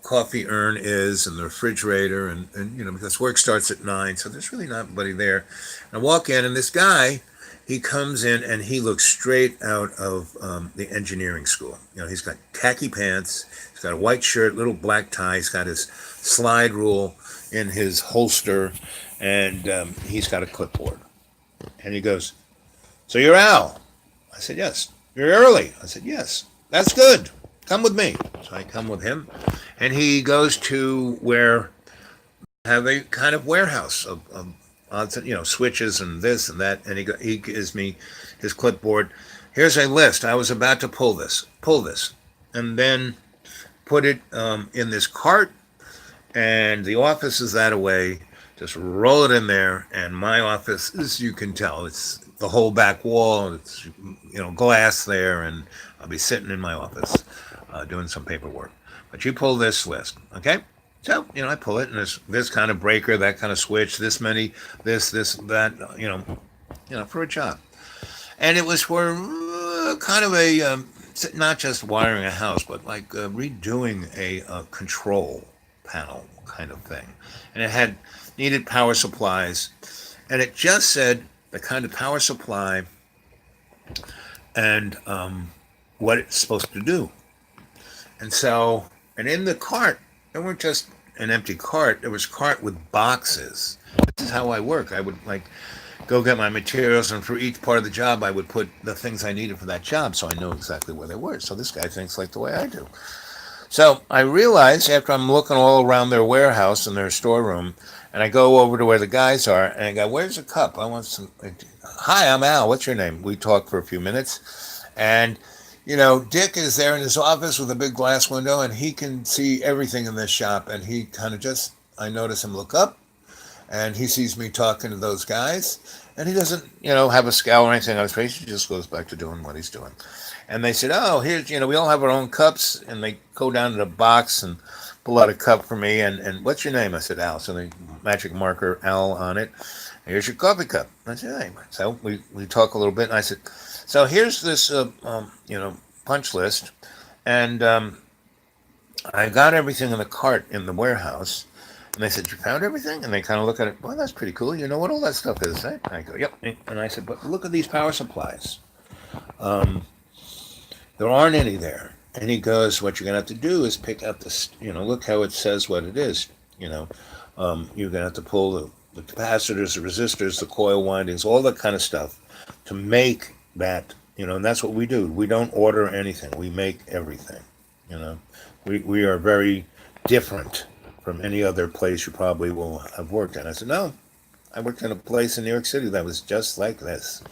coffee urn is and the refrigerator, and because work starts at 9, so there's really not anybody there. And I walk in, and this guy, he comes in, and he looks straight out of the engineering school. He's got khaki pants, he's got a white shirt, little black tie, he's got his slide rule in his holster, and he's got a clipboard. And he goes, "So you're Al?" I said, "Yes." "You're early?" I said, "Yes." "That's good. Come with me." So I come with him, and he goes to where I have a kind of warehouse of odds, switches and this and that, and he gives me his clipboard. "Here's a list. I was about to pull this, and then put it in this cart, and the office is that away. Just roll it in there, and my office, as you can tell, it's the whole back wall. It's glass there, and I'll be sitting in my office doing some paperwork. But you pull this list, okay?" So I pull it, and there's this kind of breaker, that kind of switch, this many, this, that, for a job, and it was for kind of a not just wiring a house, but like redoing a control panel kind of thing, and it had needed power supplies, and it just said the kind of power supply and what it's supposed to do. And so, and in the cart, there weren't just an empty cart, there was a cart with boxes. This is how I work. I would go get my materials, and for each part of the job I would put the things I needed for that job, so I know exactly where they were. So this guy thinks like the way I do. So I realize, after I'm looking all around their warehouse and their storeroom, and I go over to where the guys are, and I go, "Where's a cup? I want some." "Hi, I'm Al. What's your name?" We talk for a few minutes, and Dick is there in his office with a big glass window, and he can see everything in this shop, and he kind of I notice him look up, and he sees me talking to those guys, and he doesn't, have a scowl or anything on his face. He just goes back to doing what he's doing. And they said, "Oh, here's, we all have our own cups," and they go down to the box and pull out a cup for me, and "What's your name?" I said, "Al." So they magic marker Al on it. "Here's your coffee cup." I said, "Hey." So we talk a little bit, and I said, "So here's this, punch list, and I got everything in the cart in the warehouse." And they said, "You found everything?" And they kind of look at it. "Well, that's pretty cool. You know what all that stuff is, right?" And I go, "Yep." And I said, "But look at these power supplies. There aren't any there." And he goes, "What you're going to have to do is pick out this, look how it says what it is. You're going to have to pull the capacitors, the resistors, the coil windings, all that kind of stuff to make that, and that's what we do. We don't order anything. We make everything, We are very different from any other place you probably will have worked in." I said, "No, I worked in a place in New York City that was just like this."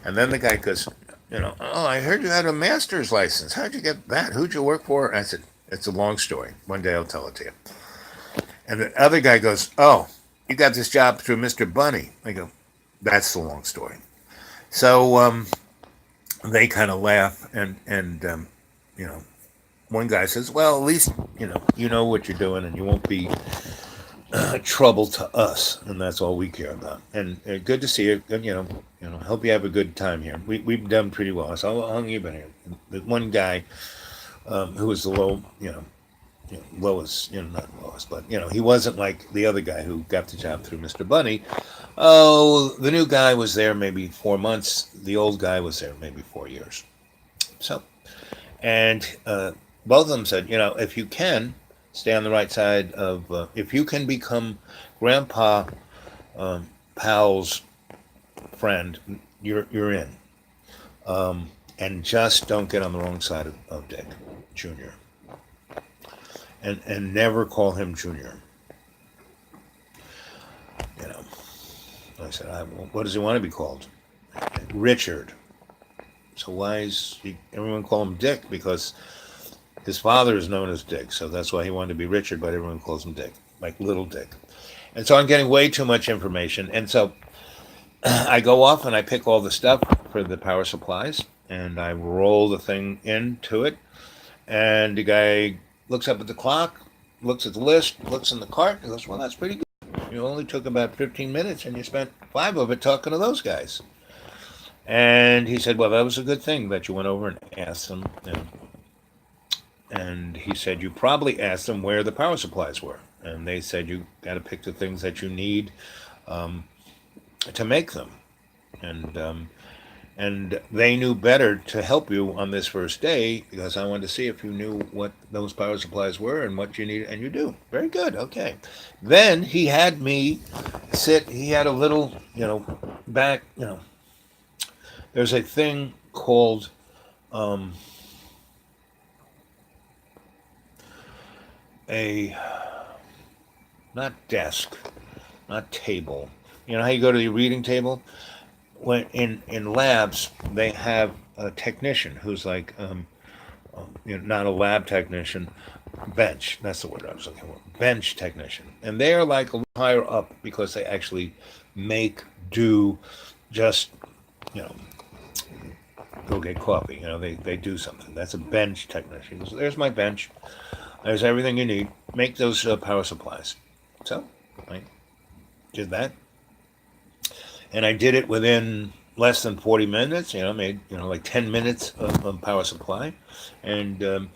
And then the guy goes, "Oh, I heard you had a master's license. How'd you get that? Who'd you work for?" And I said, "It's a long story. One day I'll tell it to you." And the other guy goes, "Oh, you got this job through Mr. Bunny." I go, "That's the long story." So they kind of laugh, and one guy says, "Well, at least you know what you're doing, and you won't be trouble to us, and that's all we care about. And good to see you. Good, hope you have a good time here. We've done pretty well." So how long you been here? The one guy who was the lowest, not lowest, but he wasn't like the other guy who got the job through Mr. Bunny. Oh, the new guy was there maybe 4 months. The old guy was there maybe 4 years. So, and both of them said, if you can stay on the right side of, if you can become Grandpa Powell's friend, you're in. And just don't get on the wrong side of Dick Jr. And never call him Junior. I said, "What does he want to be called?" "Richard." "So why is everyone call him Dick?" "Because His father is known as Dick, so that's why he wanted to be Richard, but everyone calls him Dick, like Little Dick. And so I'm getting way too much information. And so I go off and I pick all the stuff for the power supplies and I roll the thing into it. And the guy looks up at the clock, looks at the list, looks in the cart, and goes, "Well, that's pretty good. You only took about 15 minutes and you spent 5 of it talking to those guys." And he said, "Well, that was a good thing that you went over and asked them." And he said, "You probably asked them where the power supplies were." And they said, "You got to pick the things that you need um, to make them." And they knew better to help you on this first day because I wanted to see if you knew what those power supplies were and what you needed, and you do. Very good. Okay. Then he had me sit. He had a little, back. There's a thing called a not desk, not table. You know how you go to the reading table? When in labs they have a technician who's like not a lab technician, bench, that's the word I was looking for, bench technician, and they're like a little higher up because they actually make do, just you know go get coffee, they do something. That's a bench technician. So there's my bench, there's everything you need, make those power supplies. So I did that, and I did it within less than 40 minutes. Made like 10 minutes of power supply, and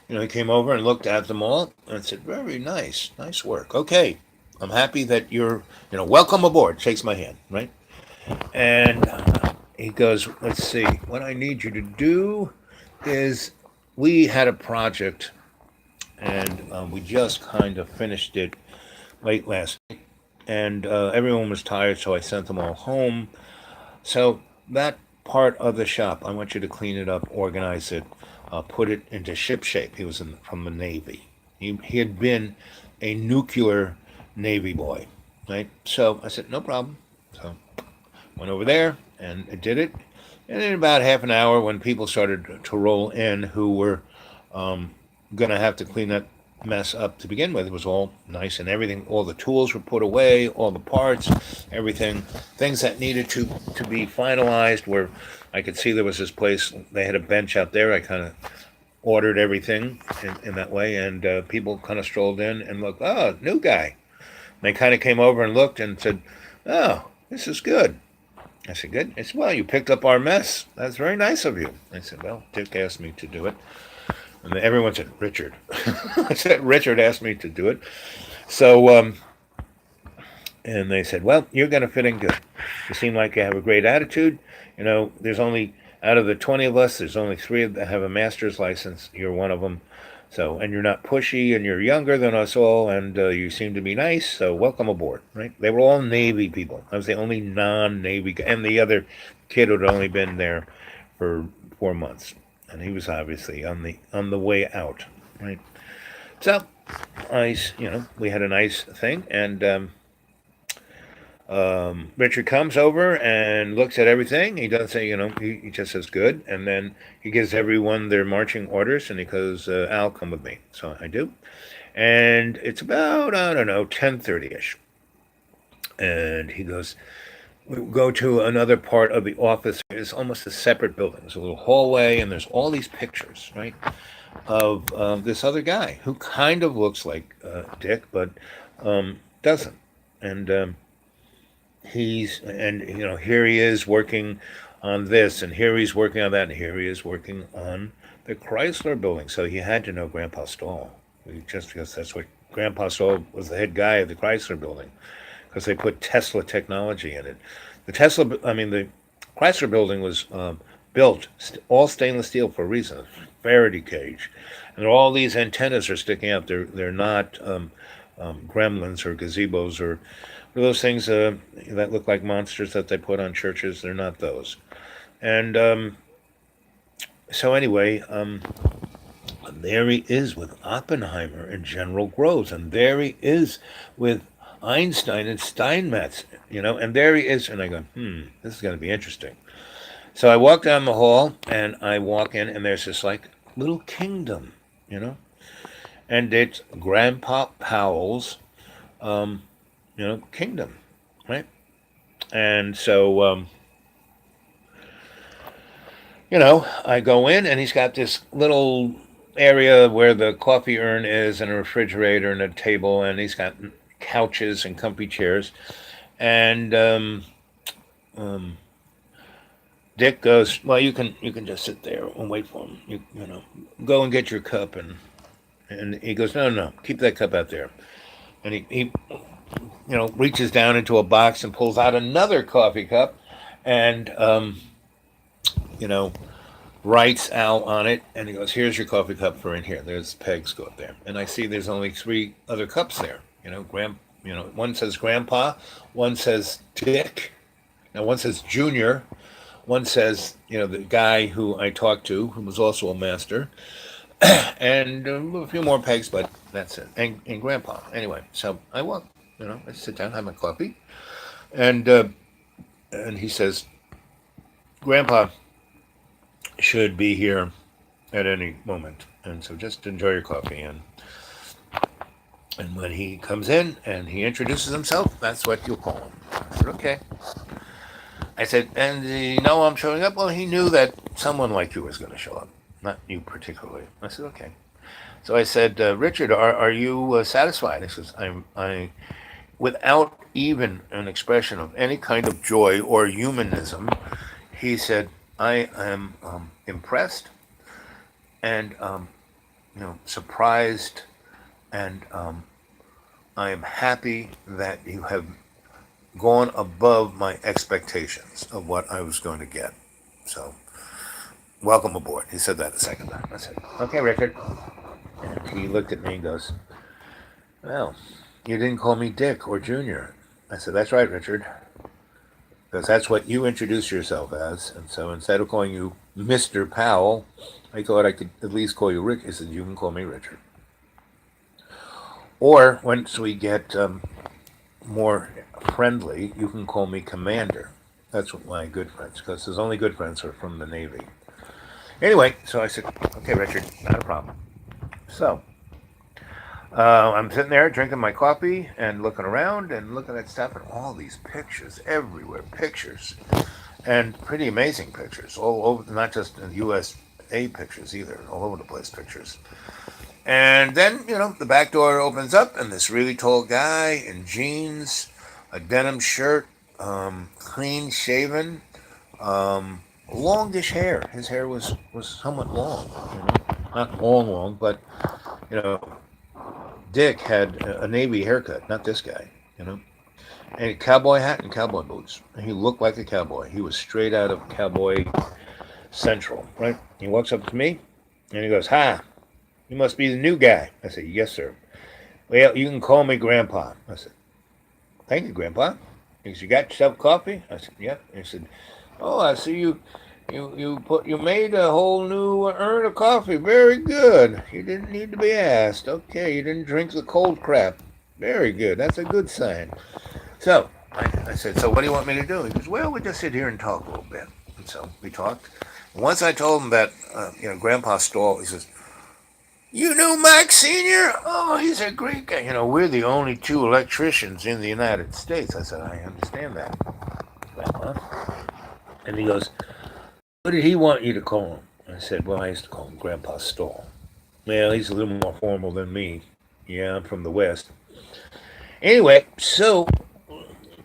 he came over and looked at them all and said, "Very nice, nice work. Okay, I'm happy that you're welcome aboard." Shakes my hand, right? And he goes, "Let's see. What I need you to do is we had a project, and we just kind of finished it late last night, and everyone was tired, so I sent them all home. So that part of the shop, I want you to clean it up, organize it, put it into ship shape." He was from the Navy. He had been a nuclear Navy boy, right? So I said, "No problem." So went over there and I did it. And in about half an hour, when people started to roll in who were going to have to clean that mess up to begin with, it was all nice and everything. All the tools were put away, all the parts, everything, things that needed to be finalized. Where I could see there was this place, they had a bench out there. I kind of ordered everything in that way, and people kind of strolled in and looked, "Oh, new guy." And they kind of came over and looked and said, "Oh, this is good." I said, "Good." I said, "Well, you picked up our mess. That's very nice of you." I said, "Well, Dick asked me to do it." And everyone said, "Richard." I said, "Richard asked me to do it." So, and they said, "Well, you're going to fit in good. You seem like you have a great attitude. There's only, out of the 20 of us, there's only 3 that have a master's license. You're one of them. So, and you're not pushy, and you're younger than us all, and you seem to be nice, so welcome aboard," right? They were all Navy people. I was the only non-Navy guy, and the other kid had only been there for 4 months, and he was obviously on the way out, right? So, we had a nice thing, and Richard comes over and looks at everything. He doesn't say, he just says good. And then he gives everyone their marching orders and he goes, "Al, come with me." So I do. And it's about, I don't know, 10:30ish. And he goes, we go to another part of the office. It's almost a separate building. There's a little hallway and there's all these pictures, right, of this other guy who kind of looks like Dick, but doesn't. And here he is working on this, and here he's working on that, and here he is working on the Chrysler building. So he had to know Grandpa Stahl, just because that's what Grandpa Stahl was, the head guy of the Chrysler building, because they put Tesla technology in it. The Chrysler building was built all stainless steel for a reason. Faraday cage, and all these antennas are sticking out. They're not gremlins or gazebos or those things that look like monsters that they put on churches. They're not those. And so anyway, there he is with Oppenheimer and General Groves, and there he is with Einstein and Steinmetz, and there he is. And I go, this is going to be interesting. So I walk down the hall, and I walk in, and there's this like little kingdom you know, and it's Grandpa Powell's, um, kingdom, right? And so, I go in and he's got this little area where the coffee urn is and a refrigerator and a table, and he's got couches and comfy chairs. And Dick goes, "Well, you can just sit there and wait for him. Go and get your cup." And he goes, "No, no, keep that cup out there." And he reaches down into a box and pulls out another coffee cup, and you know writes out on it, and he goes, "Here's your coffee cup for in here. There's pegs go up there." And I see there's only three other cups there. One says Grandpa, one says Dick, now one says Junior, one says the guy who I talked to, who was also a master, and a few more pegs, but that's it. And Grandpa. Anyway, so I walk. I sit down, have my coffee, and he says, "Grandpa should be here at any moment, and so just enjoy your coffee." And when he comes in and he introduces himself, that's what you'll call him. I said, "Okay." I said, "And you know I'm showing up?" "Well, he knew that someone like you was going to show up, not you particularly." I said, "Okay." So I said, "Richard, are you satisfied?" He says, I, without even an expression of any kind of joy or humanism, he said, "I am impressed and surprised, and I am happy that you have gone above my expectations of what I was going to get. So, welcome aboard." He said that a second time. I said, "Okay, Richard." And he looked at me and goes, "Well, you didn't call me Dick or Junior." I said, "That's right, Richard, because that's what you introduce yourself as. And so instead of calling you Mr. Powell, I thought I could at least call you Rick." He said, "You can call me Richard. Or once we get more friendly, you can call me Commander." That's what my good friends, because his only good friends are from the Navy. Anyway, so I said, "Okay, Richard, not a problem." So I'm sitting there drinking my coffee and looking around and looking at stuff, and all these pictures everywhere, pictures, and pretty amazing pictures all over, not just in USA pictures either, all over the place pictures. And then, the back door opens up, and this really tall guy in jeans, a denim shirt, clean shaven, longish hair. His hair was somewhat long, not long, long, but you know, Dick had a Navy haircut, not this guy, you know, and a cowboy hat and cowboy boots. He looked like a cowboy. He was straight out of Cowboy Central, right? He walks up to me, and he goes, "Hi, you must be the new guy." I said, "Yes, sir." "Well, you can call me Grandpa." I said, "Thank you, Grandpa." He said, "You got yourself coffee?" I said, "Yep." He said, "Oh, I see you made a whole new urn of coffee. Very good. You didn't need to be asked. Okay, you didn't drink the cold crap. Very good. That's a good sign." So I said, "So what do you want me to do?" He goes, "Well, we just sit here and talk a little bit." And so we talked. And once I told him that, Grandpa Stall, he says, "You knew Mac Sr.? Oh, he's a great guy. We're the only two electricians in the United States." I said, "I understand that, Grandpa." And he goes, "What did he want you to call him?" I said, "Well, I used to call him Grandpa Stall." "Well, he's a little more formal than me. Yeah, I'm from the West." Anyway, so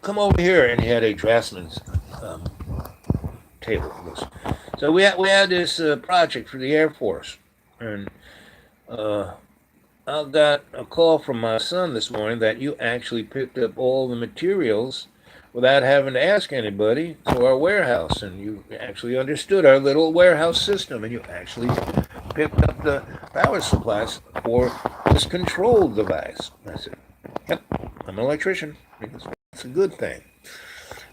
come over here. And he had a draftsman's um, table. So we had this project for the Air Force. And uh, I got a call from my son this morning that you actually picked up all the materials without having to ask anybody to our warehouse, and you actually understood our little warehouse system, and you actually picked up the power supplies for this control device. I said, "Yep, I'm an electrician." He goes, "That's a good thing."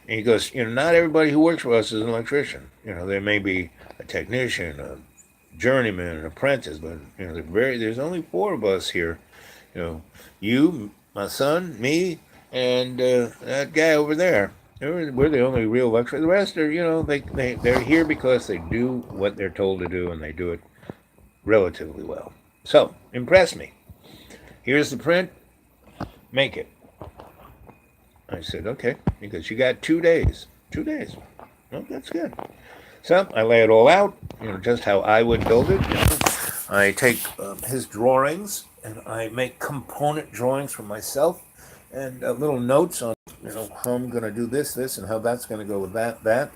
And he goes, "Not everybody who works for us is an electrician. There may be a technician, a journeyman, an apprentice, but there's only four of us here. You know, you, my son, me, and that guy over there. We're the only real electricians. The rest are, they're here because they do what they're told to do, and they do it relatively well." So, impress me. Here's the print. Make it. I said, okay. He goes, you got 2 days. 2 days. Well, that's good. So I lay it all out, just how I would build it. I take his drawings and I make component drawings for myself and little notes on, how I'm going to do this, and how that's going to go with that.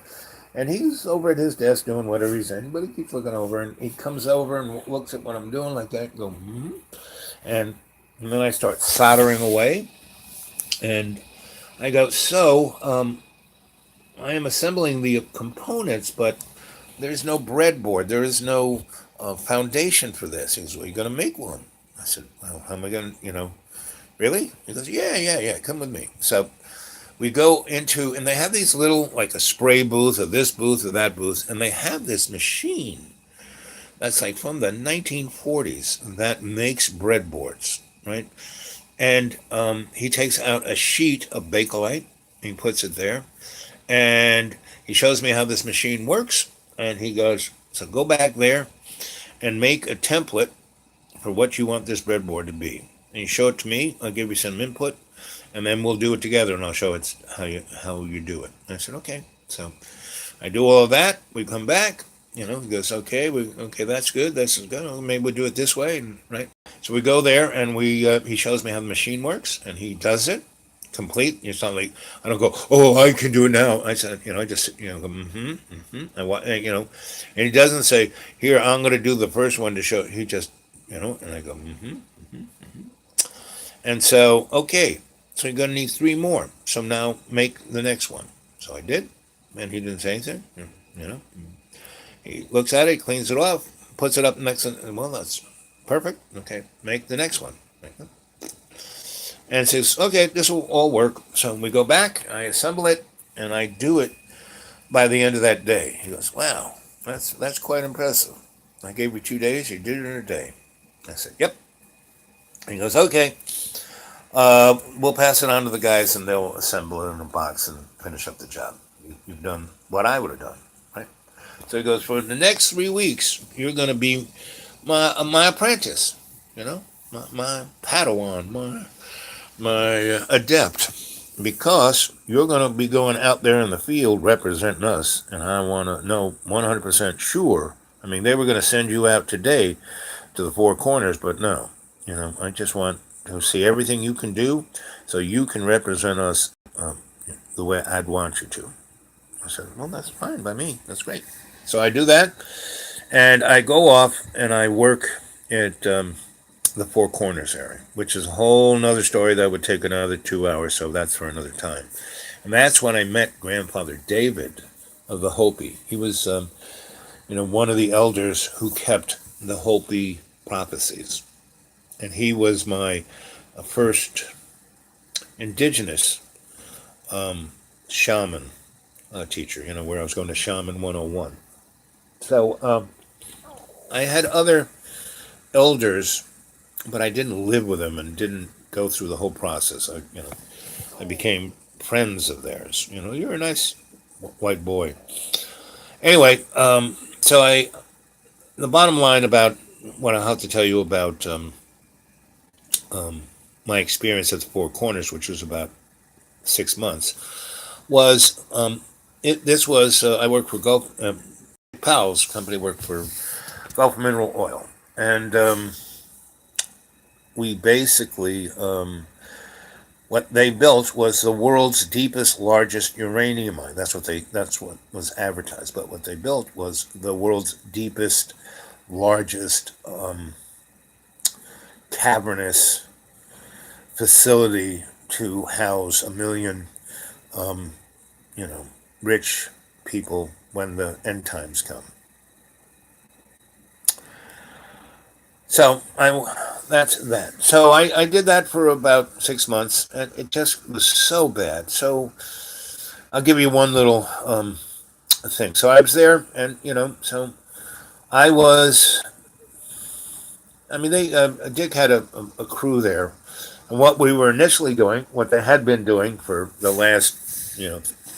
And he's over at his desk doing whatever he's in, but he keeps looking over, and he comes over and looks at what I'm doing like that, and go, and then I start soldering away, and I go, so I am assembling the components, but there's no breadboard. There is no foundation for this. He goes, well, you're going to make one. I said, well, how am I going to, really? He goes, yeah, come with me. So we go into, and they have these little, like a spray booth or this booth or that booth, and they have this machine that's like from the 1940s that makes breadboards, right? And he takes out a sheet of Bakelite, he puts it there, and he shows me how this machine works, and he goes, so go back there and make a template for what you want this breadboard to be. And you show it to me, I'll give you some input, and then we'll do it together, and I'll show it how you do it. And I said, okay. So I do all of that. We come back. He goes, okay, that's good. That's good. Maybe we'll do it this way, right? So we go there, and he shows me how the machine works, and he does it complete. It's not like I don't go, oh, I can do it now. I said, I just, go, and he doesn't say, here, I'm going to do the first one to show. He just, and I go, and so, okay, so you're going to need 3 more. So now make the next one. So I did, and he didn't say anything. He looks at it, cleans it off, puts it up next. Well, that's perfect. Okay, make the next one. And says, okay, this will all work. So we go back, I assemble it, and I do it by the end of that day. He goes, wow, that's quite impressive. I gave you 2 days, you did it in a day. I said, yep. He goes, okay, we'll pass it on to the guys, and they'll assemble it in a box and finish up the job. You've done what I would have done, right? So he goes, for the next 3 weeks, you're going to be my apprentice, my Padawan, my adept, because you're going to be going out there in the field representing us, and I want to know 100% sure. I mean, they were going to send you out today to the Four Corners, but no, I just want to see everything you can do so you can represent us the way I'd want you to. I said, well, that's fine by me. That's great. So I do that, and I go off and I work at the Four Corners area, which is a whole nother story that would take another 2 hours, so that's for another time. And that's when I met Grandfather David of the Hopi. He was, one of the elders who kept the Hopi prophecies. And he was my first indigenous shaman teacher, where I was going to Shaman 101. So I had other elders, but I didn't live with them and didn't go through the whole process. I became friends of theirs. You're a nice white boy. Anyway, so the bottom line about what I have to tell you about my experience at the Four Corners, which was about 6 months, was this was I worked for Gulf Powell's company, worked for Gulf Mineral Oil, and we basically what they built was the world's deepest, largest uranium mine. That's what was advertised. But what they built was the world's deepest, largest cavernous facility to house 1 million, rich people when the end times come. So that's that. So I did that for about 6 months, and it just was so bad. So I'll give you one little thing. So I was there, and so I was. I mean, Dick had a crew there, and what we were initially doing, what they had been doing for the last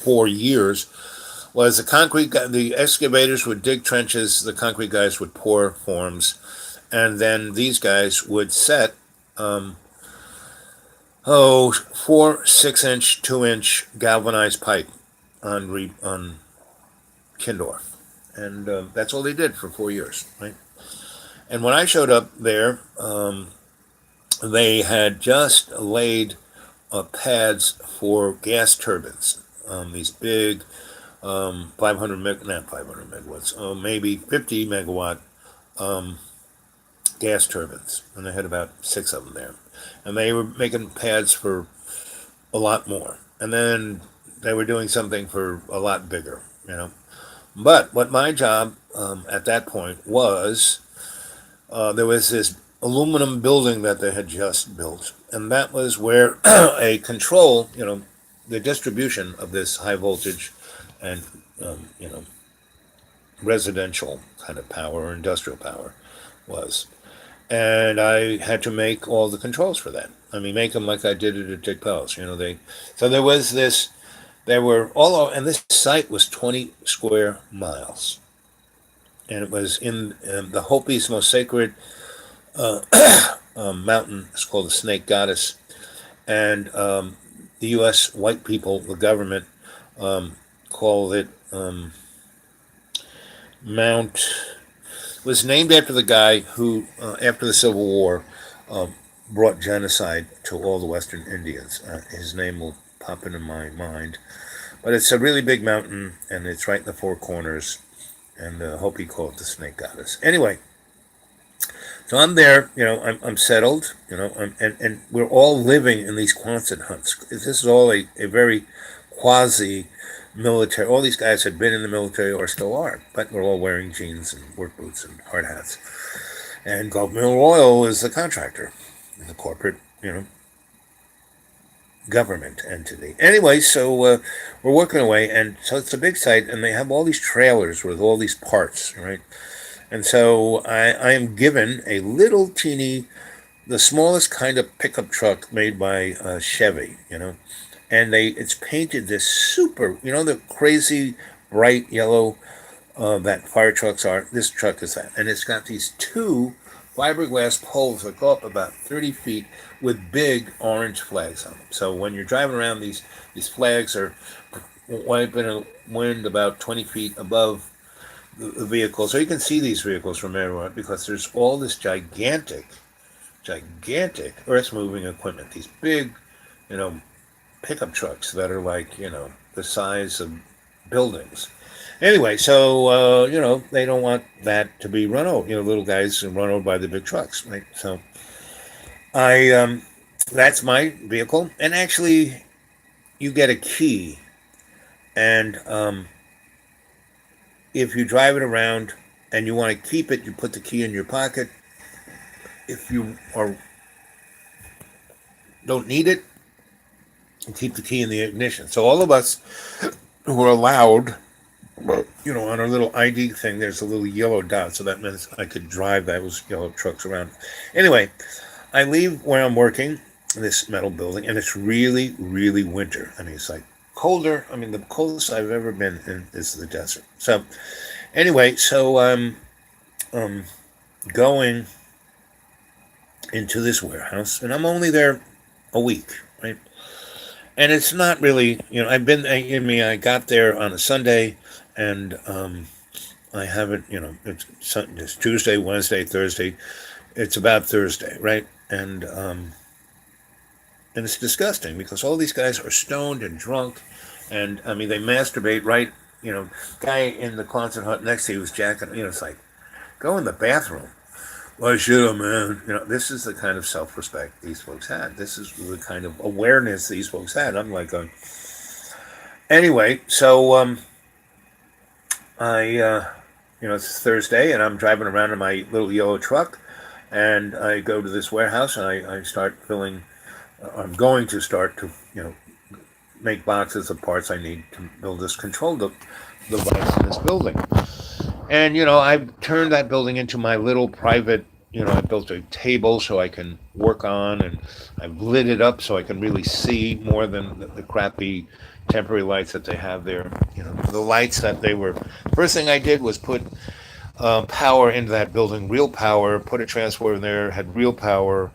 4 years, was the excavators would dig trenches, the concrete guys would pour forms. and then these guys would set, oh, 4 6-inch, 2-inch galvanized pipe on Kindorf, and that's all they did for 4 years, right? And when I showed up there, they had just laid pads for gas turbines. These big 500 not 500 megawatts, maybe 50 megawatt gas turbines, and they had about 6 of them there, and they were making pads for a lot more, and then they were doing something for a lot bigger, you know. But what my job at that point was, there was this aluminum building that they had just built, and that was where a control, the distribution of this high voltage and residential kind of power or industrial power was. And I had to make all the controls for that. I mean, make them like I did it at Dick Pell's. So there was this. They were all over, and this site was 20 square miles, and it was in the Hopi's most sacred mountain. It's called the Snake Goddess, and the U.S. white people, the government, called it Mount. Was named after the guy who, after the Civil War, brought genocide to all the Western Indians. His name will pop into my mind. But it's a really big mountain, and it's right in the Four Corners, and Hopi called it the Snake Goddess. Anyway, so I'm there, I'm settled, and we're all living in these Quonset huts. This is all a very quasi-military. All these guys had been in the military or still are, but we're all wearing jeans and work boots and hard hats. And Gulf Mill Oil is the contractor, the corporate, government entity. Anyway, so we're working away, and so it's a big site, and they have all these trailers with all these parts, right? And so I am given a little teeny, the smallest kind of pickup truck made by Chevy, and it's painted this super, the crazy bright yellow that fire trucks are. This truck is that, and it's got these two fiberglass poles that go up about 30 feet with big orange flags on them. So when you're driving around, these flags are wiping a wind about 20 feet above the vehicle. So you can see these vehicles from everywhere because there's all this gigantic earth-moving equipment. These big, pickup trucks that are like, the size of buildings. Anyway, so, they don't want that to be run over, little guys run over by the big trucks, right? So that's my vehicle. And actually, you get a key. And if you drive it around and you want to keep it, you put the key in your pocket. If you don't need it, you keep the key in the ignition. So all of us who are allowed, on our little ID thing, there's a little yellow dot, so that means I could drive those yellow trucks around. Anyway, I leave where I'm working, this metal building, and it's really, really winter. I mean, it's like colder. I mean, the coldest I've ever been in is the desert. So anyway, so I'm going into this warehouse, and I'm only there a week, right? And it's not really, I got there on a Sunday, and I haven't, it's Tuesday, Wednesday, Thursday. It's about Thursday, right? And it's disgusting because all these guys are stoned and drunk, and I mean they masturbate right. Guy in the Quonset hut next to you was jacking. It's like, go in the bathroom. Why should I, man? This is the kind of self-respect these folks had. This is the kind of awareness these folks had. I'm like going. Anyway, so it's Thursday, and I'm driving around in my little yellow truck, and I go to this warehouse, and I start filling. I'm going to start to, make boxes of parts I need to build this control device in this building. And, I've turned that building into my little private, I built a table so I can work on, and I've lit it up so I can really see more than the crappy temporary lights that they have there. The lights that first thing I did was put power into that building, real power, put a transformer in there, had real power,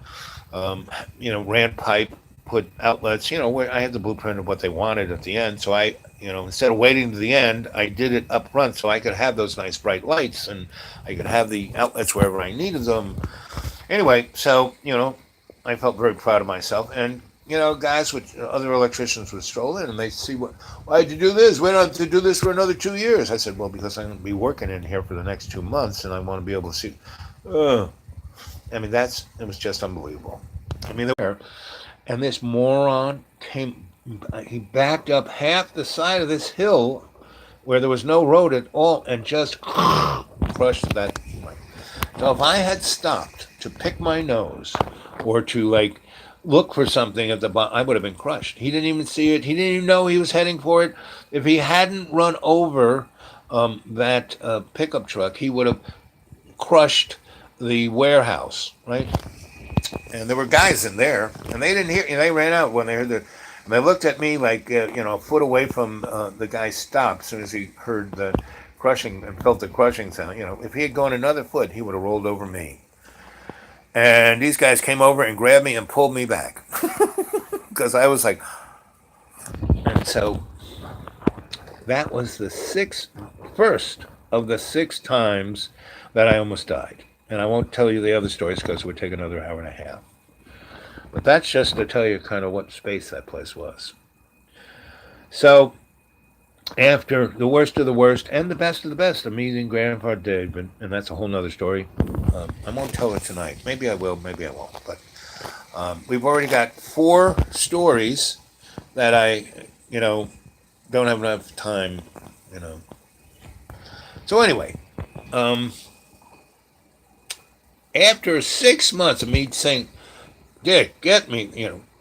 ran pipe, put outlets, where I had the blueprint of what they wanted at the end. So instead of waiting to the end, I did it up front so I could have those nice bright lights and I could have the outlets wherever I needed them. Anyway, so, I felt very proud of myself. And, guys with other electricians would stroll in and they see why'd you do this? Why not to do this for another 2 years? I said, well, because I'm going to be working in here for the next 2 months and I want to be able to see. Uh, it was just unbelievable. There, and this moron he backed up half the side of this hill where there was no road at all and just crushed that. So if I had stopped to pick my nose or to look for something at the bottom, I would have been crushed. He didn't even see it. He didn't even know he was heading for it. If he hadn't run over that pickup truck, he would have crushed the warehouse, right? And there were guys in there, and they didn't hear. They ran out when they heard the. And they looked at me like a foot away from the guy stopped as soon as he heard the crushing and felt the crushing sound. If he had gone another foot, he would have rolled over me. And these guys came over and grabbed me and pulled me back because I was like. And so that was the first of the 6 times that I almost died. And I won't tell you the other stories because it would take another hour and a half. But that's just to tell you kind of what space that place was. So, after the worst of the worst and the best of the best, I'm meeting Grandfather David, and that's a whole nother story. I won't tell it tonight. Maybe I will, maybe I won't. But we've already got 4 stories that I, don't have enough time. So anyway, after 6 months of me saying, Dick, get me,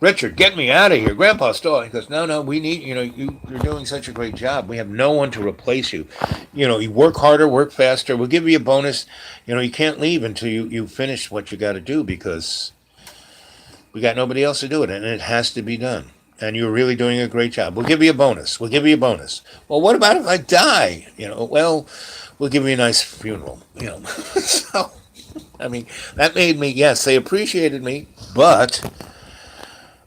Richard, get me out of here. Grandpa stole. He goes, no, we need, you're doing such a great job. We have no one to replace you. You work harder, work faster. We'll give you a bonus. You can't leave until you finish what you got to do because we got nobody else to do it, and it has to be done. And you're really doing a great job. We'll give you a bonus. We'll give you a bonus. Well, what about if I die? Well, we'll give you a nice funeral. So, that made me, yes, they appreciated me, but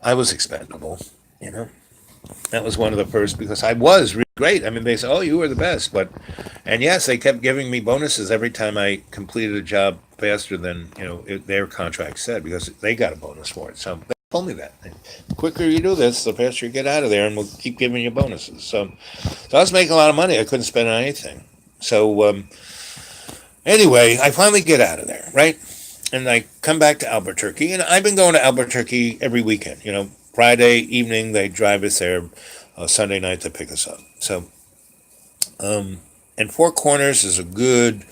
I was expendable, That was one of the first because I was really great. They said, oh, you were the best. And yes, they kept giving me bonuses every time I completed a job faster than, their contract said because they got a bonus for it. So they told me that. The quicker you do this, the faster you get out of there and we'll keep giving you bonuses. So I was making a lot of money. I couldn't spend on anything. So anyway, I finally get out of there, right? And I come back to Albuquerque, and I've been going to Albuquerque every weekend. Friday evening they drive us there, Sunday night they pick us up. So, and Four Corners is a good,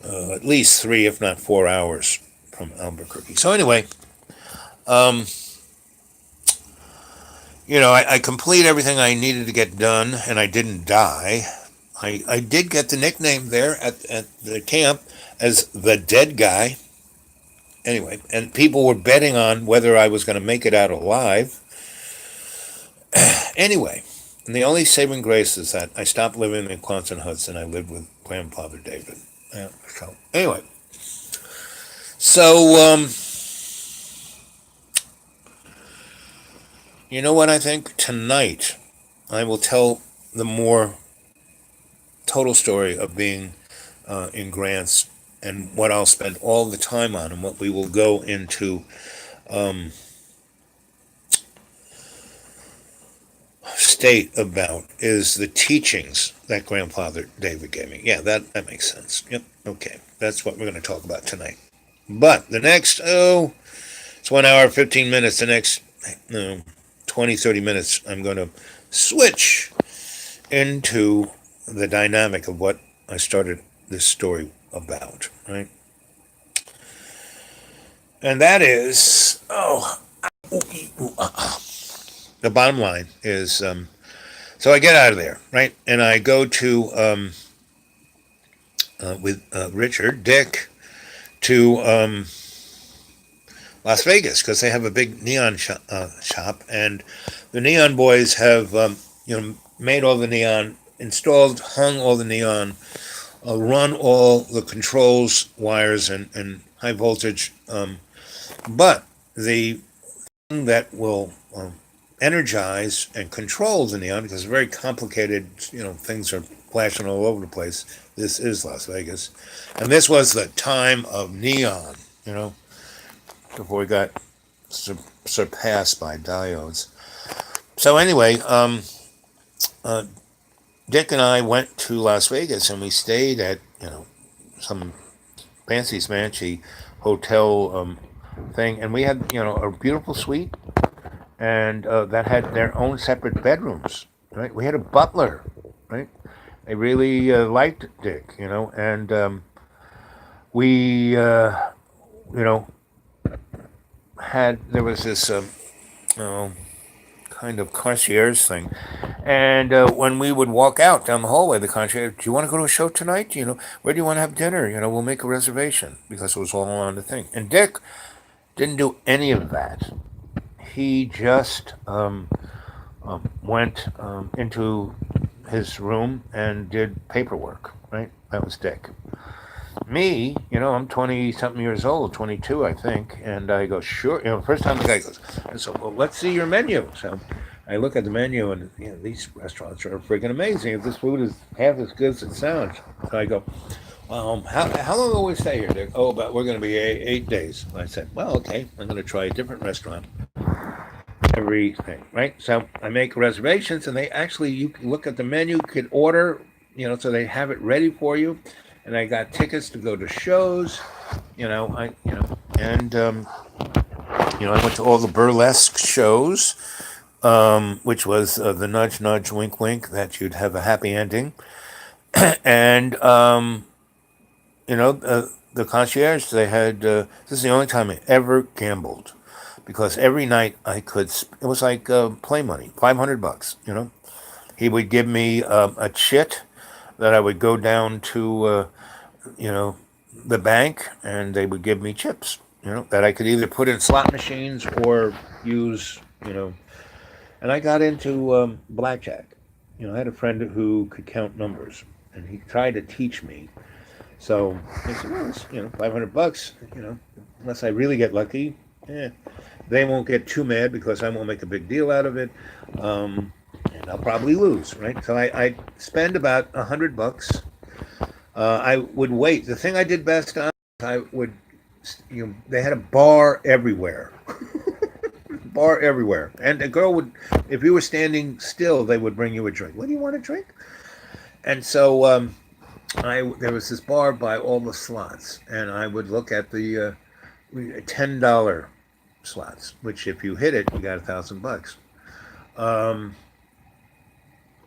at least 3, if not 4 hours from Albuquerque. So anyway, I complete everything I needed to get done, and I didn't die. I did get the nickname there at the camp as the dead guy. Anyway, and people were betting on whether I was going to make it out alive. Anyway, and the only saving grace is that I stopped living in Quonset Huts and I lived with Grandfather David. Yeah, so anyway, so you know what I think? Tonight I will tell the more total story of being in Grants and what I'll spend all the time on and what we will go into state about is the teachings that Grandfather David gave me. Yeah, that makes sense. Yep, okay. That's what we're going to talk about tonight. But the next, it's 1 hour, 15 minutes. The next 20, 30 minutes, I'm going to switch into the dynamic of what I started this story about, right? And that is, the bottom line is, so I get out of there, right? And I go to, with Richard, Dick, to Las Vegas because they have a big neon shop, and the Neon Boys have, made all the neon, installed, hung all the neon run all the controls wires and high voltage. But the thing that will energize and control the neon, because it's very complicated, things are flashing all over the place. This is Las Vegas. And this was the time of neon, you know, before we got surpassed by diodes. So anyway, Dick and I went to Las Vegas and we stayed at, some fancy smancy hotel thing, and we had, a beautiful suite, and that had their own separate bedrooms. Right, we had a butler. Right, they really liked Dick, and we, you know, had there was this uh, kind of concierge thing. And when we would walk out down the hallway, the concierge, do you want to go to a show tonight? Where do you want to have dinner? We'll make a reservation because it was all on the thing. And Dick didn't do any of that. He just went into his room and did paperwork, right? That was Dick. Me, I'm 20 something years old, 22, I think. And I go, sure. First time the guy goes, and so, well, let's see your menu. So I look at the menu and, these restaurants are freaking amazing. If this food is half as good as it sounds. So I go, how long will we stay here? They're, but we're going to be 8 days. And I said, well, okay, I'm going to try a different restaurant. Everything, right? So I make reservations and they actually, you can look at the menu, could order, so they have it ready for you. And I got tickets to go to shows, and I went to all the burlesque shows, which was the nudge, nudge, wink, wink, that you'd have a happy ending. And, the concierge, they had, this is the only time I ever gambled. Because every night it was like play money, $500, He would give me a chit that I would go down to, the bank, and they would give me chips, that I could either put in slot machines or use, And I got into blackjack. I had a friend who could count numbers, and he tried to teach me. So I said, well, it's, $500, unless I really get lucky, they won't get too mad because I won't make a big deal out of it. And I'll probably lose, right? So I spend about $100. I would wait. The thing I did best on, I would, they had a bar everywhere. Bar everywhere. And a girl would, if you were standing still, they would bring you a drink. What do you want to drink? And so there was this bar by all the slots, and I would look at the $10 slots, which if you hit it, you got $1,000.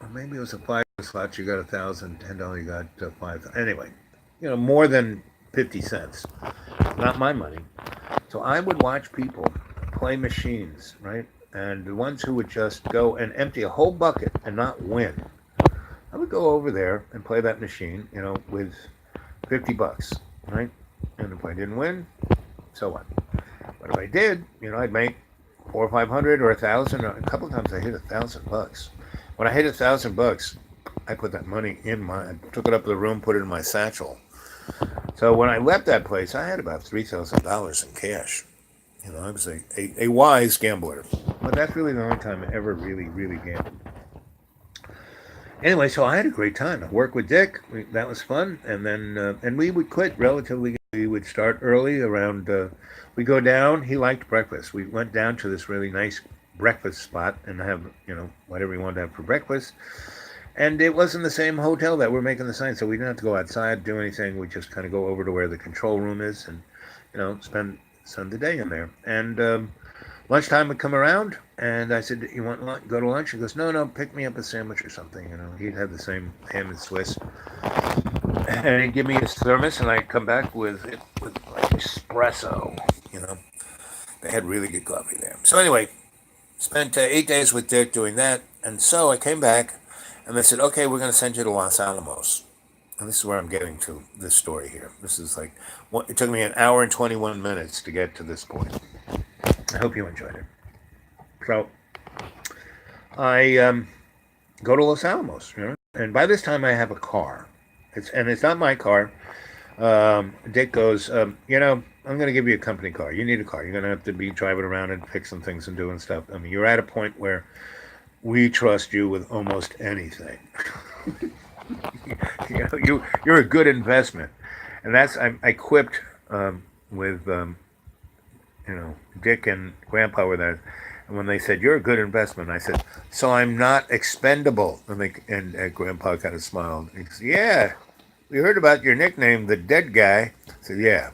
Or maybe it was a $5 slot, you got $1,000, $10, you got 5,000. Anyway, more than 50 cents. Not my money. So I would watch people play machines, right? And the ones who would just go and empty a whole bucket and not win. I would go over there and play that machine, with $50, right? And if I didn't win, so what? But if I did, I'd make 400 or 500 or 1,000. A couple of times I hit $1,000. When I hit $1,000, I put that money I took it up to the room, put it in my satchel. So when I left that place, I had about $3,000 in cash. I was a wise gambler. But that's really the only time I ever really, really gambled. Anyway, so I had a great time. I worked with Dick. That was fun. And then, and we would quit relatively. We would start early around, we go down. He liked breakfast. We went down to this really nice breakfast spot and have, whatever we wanted to have for breakfast. And it wasn't the same hotel that we're making the sign, so we didn't have to go outside, do anything. We just kind of go over to where the control room is and, spend the day in there. And lunchtime would come around, and I said, you want lunch? Go to lunch? He goes, no, pick me up a sandwich or something. He'd have the same ham and Swiss. And he'd give me his thermos, and I'd come back with like espresso, They had really good coffee there. So anyway, spent 8 days with Dick doing that. And so I came back, and they said, okay, we're going to send you to Los Alamos. And this is where I'm getting to this story here. This is like, it took me an hour and 21 minutes to get to this point. I hope you enjoyed it. So I go to Los Alamos, and by this time I have a car. It's not my car. Dick goes, I'm going to give you a company car. You need a car. You're going to have to be driving around and fixing things and doing stuff. I mean, you're at a point where we trust you with almost anything. You're a good investment, and I quipped with Dick and Grandpa were there, and when they said you're a good investment, I said, so I'm not expendable, and Grandpa kind of smiled. He said, yeah, we heard about your nickname, the Dead Guy. I said, yeah,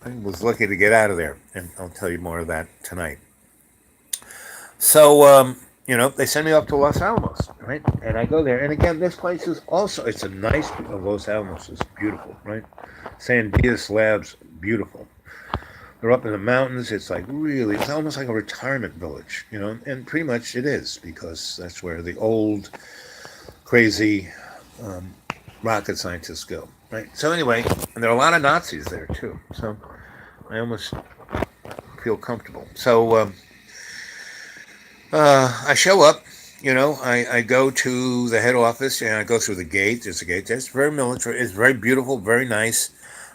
I was lucky to get out of there, and I'll tell you more of that tonight. So, they send me up to Los Alamos, right? And I go there, and again, this place is also, it's a nice, Los Alamos is beautiful, right? San Dias Labs, beautiful. They're up in the mountains. It's like really, it's almost like a retirement village, and pretty much it is because that's where the old, crazy rocket scientists go, right? So anyway, and there are a lot of Nazis there too. So I almost feel comfortable. So I show up. I go to the head office and I go through the gate. There's a gate there. It's very military. It's very beautiful, very nice.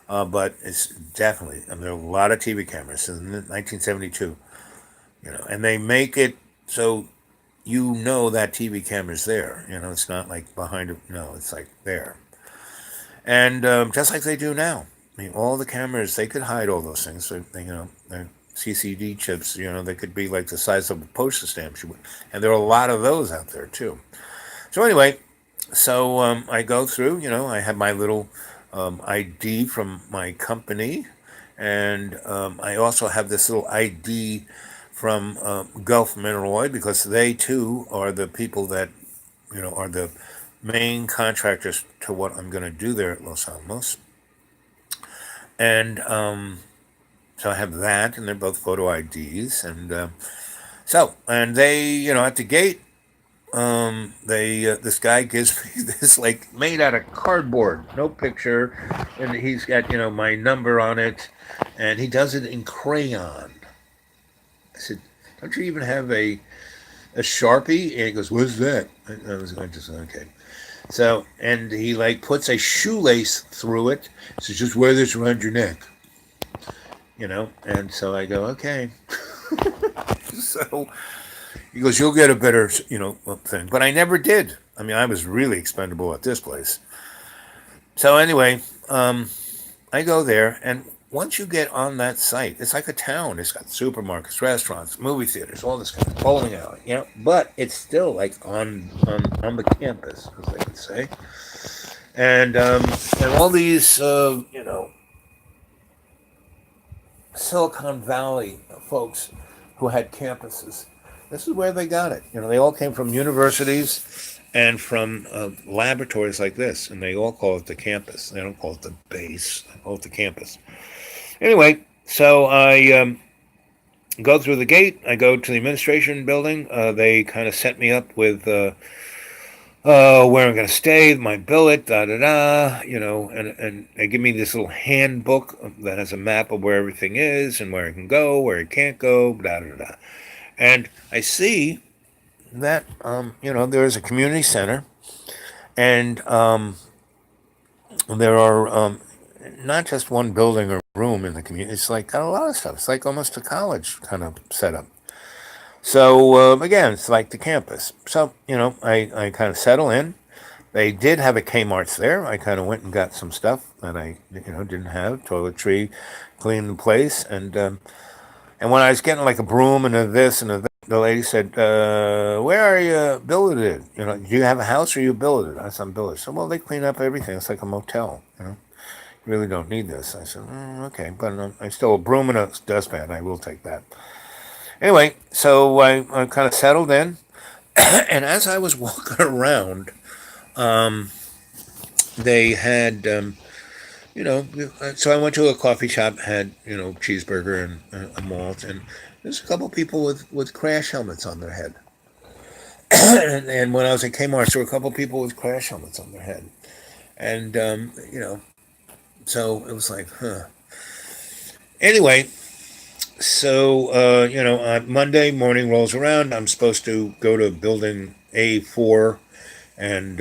But it's definitely, there are a lot of TV cameras since 1972, and they make it so that TV camera's there. It's not like behind it. No, it's like there. And just like they do now. I mean, all the cameras, they could hide all those things. So, they're CCD chips, they could be like the size of a postage stamp. And there are a lot of those out there, too. So anyway, I go through, I have my little ID from my company, and I also have this little ID from Gulf Mineral Oil because they too are the people that are the main contractors to what I'm going to do there at Los Alamos, and so I have that, and they're both photo IDs, and and they at the gate. This guy gives me this like made out of cardboard, no picture, and he's got my number on it, and he does it in crayon. I said, "Don't you even have a Sharpie?" And he goes, "What's that?" I was going to say, "Okay." So, and he like puts a shoelace through it. So just wear this around your neck, And so I go, "Okay." So. He goes, you'll get a better, thing. But I never did. I mean, I was really expendable at this place. So anyway, I go there, and once you get on that site, it's like a town. It's got supermarkets, restaurants, movie theaters, all this kind of bowling alley, But it's still like on the campus, as they would say, and all these, Silicon Valley folks who had campuses. This is where they got it. They all came from universities and from laboratories like this, and they all call it the campus. They don't call it the base. They call it the campus. Anyway, so I go through the gate. I go to the administration building. They kind of set me up with where I'm going to stay, my billet, and they give me this little handbook that has a map of where everything is and where I can go, where I can't go, And I see that, there is a community center, and there are not just one building or room in the community. It's like got a lot of stuff. It's like almost a college kind of setup. So, again, it's like the campus. So, I kind of settle in. They did have a Kmart's there. I kind of went and got some stuff that I, didn't have. Toiletry, cleaned the place, and when I was getting like a broom and a this and a that, the lady said, where are you billeted? Do you have a house or are you billeted? I said, I'm billeted. So, well, they clean up everything. It's like a motel, You really don't need this. I said, okay. But I still a broom and a dustpan. I will take that. Anyway, so I kind of settled in. And as I was walking around, they had... so I went to a coffee shop, had, cheeseburger and a malt, and there's a couple people with crash helmets on their head. and when I was at Kmart, there were a couple people with crash helmets on their head. And, so it was like, huh. Anyway, so, Monday morning rolls around. I'm supposed to go to building A4 and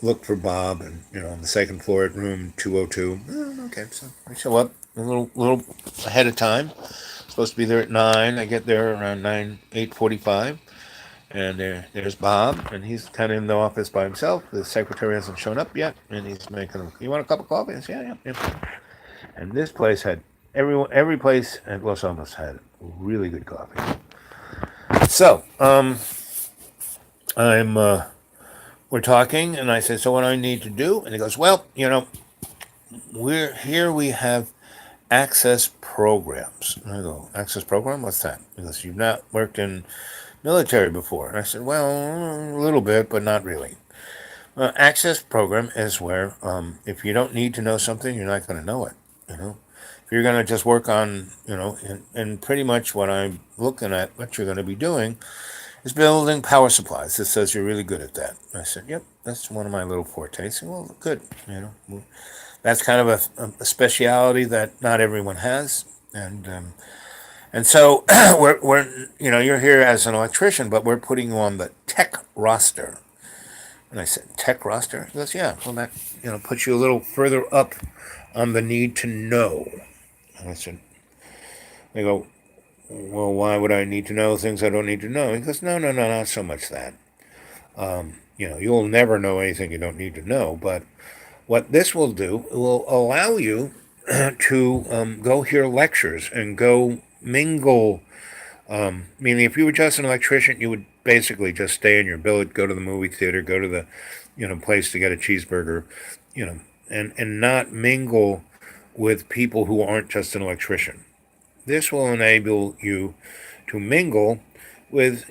look for Bob, and on the second floor at room 202. Okay, so I show up a little ahead of time. Supposed to be there at 9. I get there around 8:45, and there's Bob, and he's kind of in the office by himself. The secretary hasn't shown up yet, and he's making. You want a cup of coffee? I said, yeah. And this place had every place at Los Alamos had really good coffee. So I'm we're talking, and I said, so what do I need to do? And he goes, well, we're here. We have access programs. And I go, access program? What's that? He goes, you've not worked in military before. And I said, well, a little bit, but not really. Access program is where if you don't need to know something, you're not going to know it. If you're going to just work on, and pretty much what I'm looking at, what you're going to be doing is building power supplies. It says you're really good at that. I said, yep, that's one of my little fortes. Well, good. That's kind of a speciality that not everyone has, and so we're you're here as an electrician, but we're putting you on the tech roster. And I said, tech roster? He goes, yeah. Well, that puts you a little further up on the need to know. And I said, they go, well, why would I need to know things I don't need to know? He goes, no, not so much that. You'll never know anything you don't need to know, but what this will do, it will allow you to go hear lectures and go mingle. Meaning, if you were just an electrician, you would basically just stay in your billet, go to the movie theater, go to the, place to get a cheeseburger, and not mingle with people who aren't just an electrician. This will enable you to mingle with,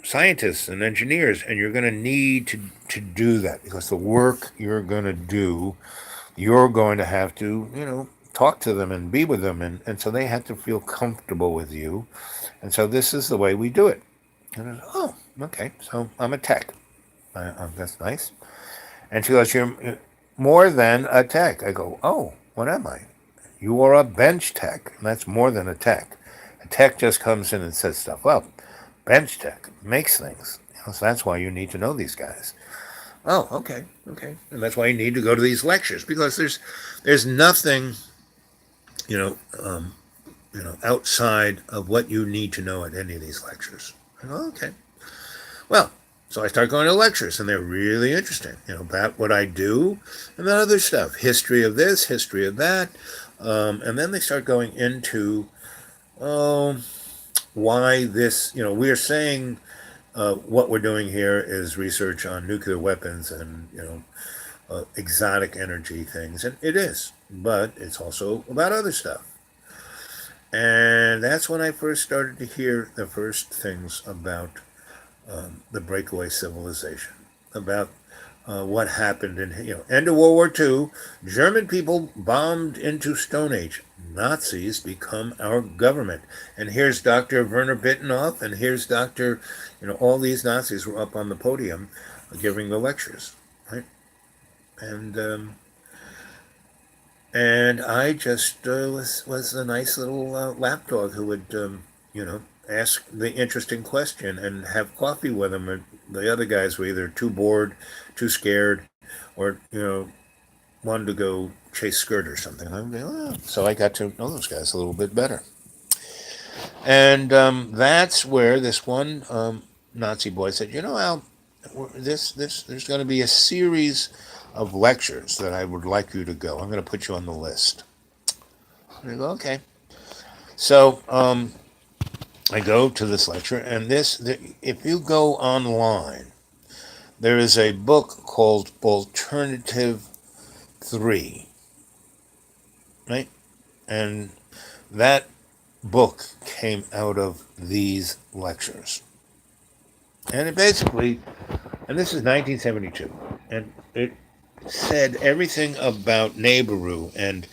scientists and engineers, and you're going to need to do that because the work you're going to do, you're going to have to, talk to them and be with them, and so they have to feel comfortable with you. And so this is the way we do it. And I said, oh, okay, so I'm a tech. That's nice. And she goes, you're more than a tech. I go, oh, what am I? You are a bench tech. And that's more than a tech. A tech just comes in and says stuff. Well, bench tech makes things. So that's why you need to know these guys. Oh, okay. And that's why you need to go to these lectures, because there's nothing, outside of what you need to know at any of these lectures. I go, okay. Well, so I start going to lectures, and they're really interesting, about what I do and that other stuff, history of this, history of that. And then they start going into why this, we're saying what we're doing here is research on nuclear weapons and, exotic energy things. And it is, but it's also about other stuff. And that's when I first started to hear the first things about the breakaway civilization, about what happened in, end of World War II, German people bombed into Stone Age. Nazis become our government. And here's Dr. Werner Bittenoff, and here's Dr., all these Nazis were up on the podium giving the lectures, right? And I just was a nice little lapdog who would, ask the interesting question and have coffee with them. And the other guys were either too bored, too scared, or, wanted to go chase skirt or something. So I got to know those guys a little bit better. And that's where this one Nazi boy said, Al, there's going to be a series of lectures that I would like you to go. I'm going to put you on the list. And I go, okay. So I go to this lecture, and if you go online, there is a book called Alternative 3, right? And that book came out of these lectures. And it basically, and this is 1972, and it said everything about Neighboru and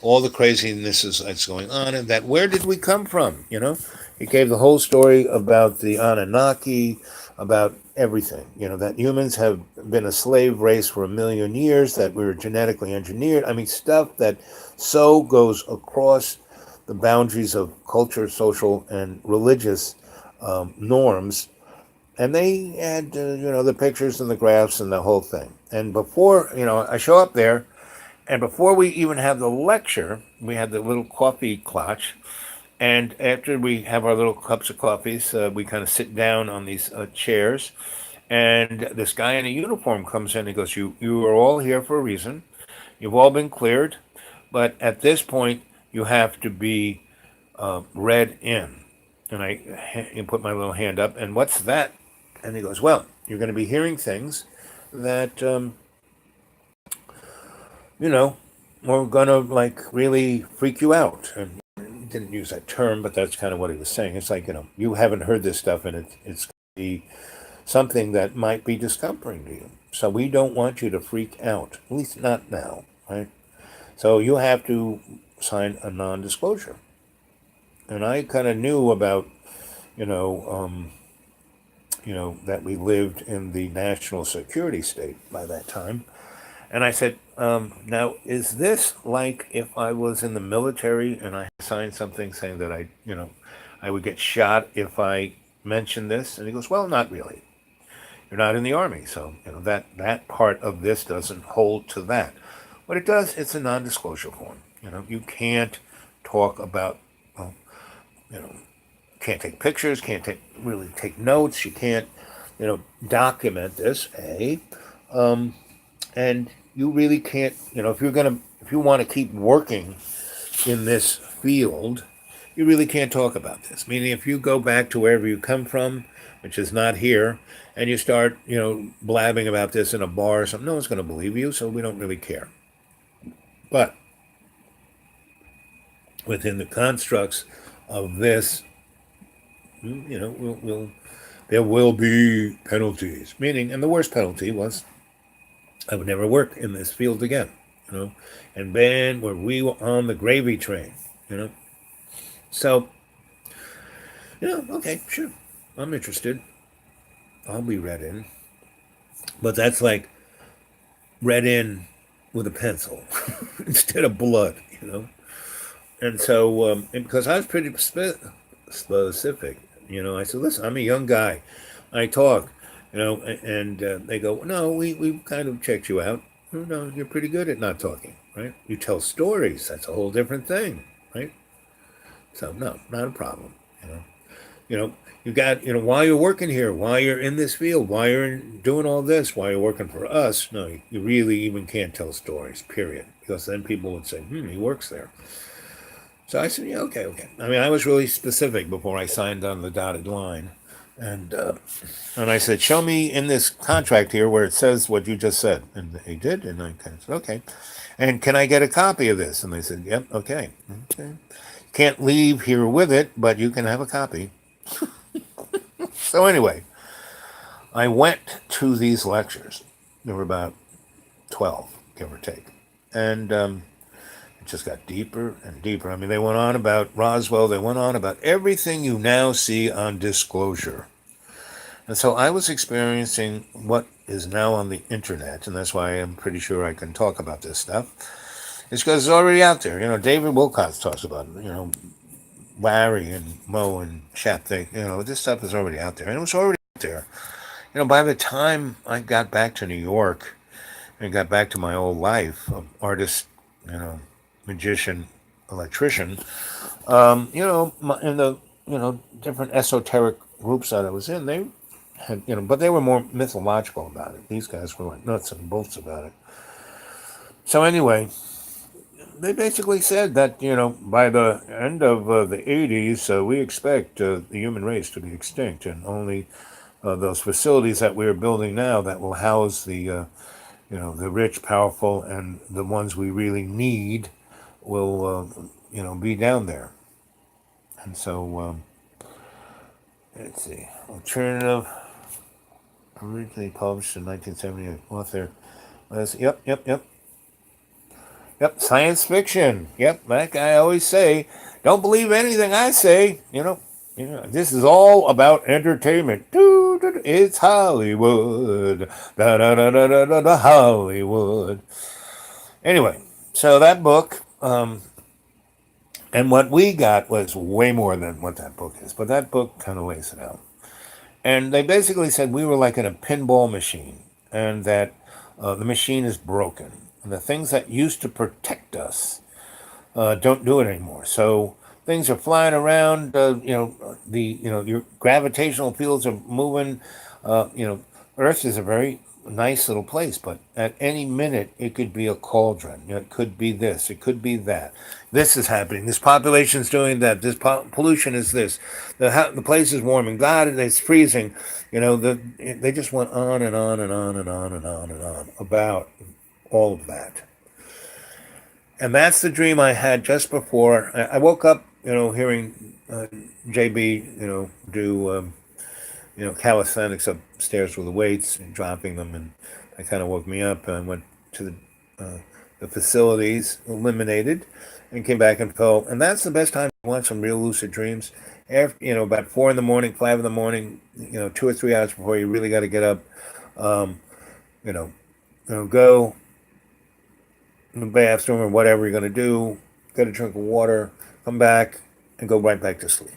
all the craziness that's going on, and that where did we come from, It gave the whole story about the Anunnaki, about everything, that humans have been a slave race for 1 million years, that we were genetically engineered. I mean, stuff that so goes across the boundaries of culture, social, and religious norms, and they had the pictures and the graphs and the whole thing. And before I show up there, and before we even have the lecture, we had the little coffee clutch. And after we have our little cups of coffees, we kind of sit down on these chairs. And this guy in a uniform comes in and goes, "You are all here for a reason. You've all been cleared, but at this point, you have to be read in." And I put my little hand up, and what's that? And he goes, "Well, you're going to be hearing things that you know, we're gonna like really freak you out." And he didn't use that term, but that's kind of what he was saying. It's like, you haven't heard this stuff, and it's gonna be something that might be discomforting to you. So we don't want you to freak out, at least not now, right? So you have to sign a non-disclosure. And I kind of knew about, you know, um, that we lived in the national security state by that time. And I said, now, is this like if I was in the military and I signed something saying that I would get shot if I mentioned this? And he goes, well, not really. You're not in the army, so that part of this doesn't hold to that. What it does, it's a non-disclosure form. You can't talk about, well, you know, can't take pictures, can't really take notes. You can't, document this. And you really can't, if you want to keep working in this field, you really can't talk about this. Meaning, if you go back to wherever you come from, which is not here, and you start, blabbing about this in a bar or something, no one's going to believe you, so we don't really care. But within the constructs of this, there will be penalties. Meaning, and the worst penalty was I would never work in this field again. You know, and then were we were on the gravy train. You know, so okay, sure, I'm interested. I'll be read in, but that's like read in with a pencil instead of blood. And so and because I was pretty specific, I said, listen, I'm a young guy, I talk, and they go, no, we kind of checked you out. "Oh, no, you're pretty good at not talking, right? You tell stories, that's a whole different thing, right? So no, not a problem. You know, you know, you got, while you're working here, while you're in this field, while you're doing all this, while you're working for us, no, you really even can't tell stories, period. Because then people would say, he works there. So I said, yeah, okay, okay. I mean, I was really specific before I signed on the dotted line. And and I said, show me in this contract here where it says what you just said. And they did. And I kind of said, okay. And can I get a copy of this? And they said, yep, okay. Okay. Can't leave here with it, but you can have a copy. So anyway, I went to these lectures. There were about 12, give or take. And it just got deeper and deeper. I mean, they went on about Roswell. They went on about everything you now see on disclosure. And so I was experiencing what is now on the internet, and that's why I'm pretty sure I can talk about this stuff. It's because it's already out there. David Wilcox talks about it. Larry and Mo and Shep, this stuff is already out there. And it was already out there. By the time I got back to New York and got back to my old life of artist, magician, electrician, in the, different esoteric groups that I was in, they had, but they were more mythological about it. These guys were like nuts and bolts about it. So anyway, they basically said that, by the end of the 80s, we expect the human race to be extinct, and only those facilities that we're building now that will house the, the rich, powerful, and the ones we really need will, be down there. And so, let's see, alternative, originally published in 1978, author, Yep, science fiction. Yep, like I always say, don't believe anything I say. This is all about entertainment. It's Hollywood. Da da da da da da da Hollywood. Anyway, so that book, and what we got was way more than what that book is. But that book kind of lays it out. And they basically said we were like in a pinball machine, and that the machine is broken. And the things that used to protect us don't do it anymore. So things are flying around. Your gravitational fields are moving. Earth is a very nice little place, but at any minute it could be a cauldron. It could be this. It could be that. This is happening. This population's doing that. This pollution is this. The place is warming. God, it's freezing. They just went on and on and on and on and on and on about all of that. And that's the dream I had just before I woke up. Hearing JB, do calisthenics upstairs with the weights and dropping them, and that kind of woke me up. And I went to the facilities, eliminated, and came back and fell. And that's the best time to want some real lucid dreams. After about 4 in the morning, 5 in the morning, 2 or 3 hours before you really got to get up. Um, you know, go in the bathroom or whatever you're going to do, get a drink of water, come back, and go right back to sleep.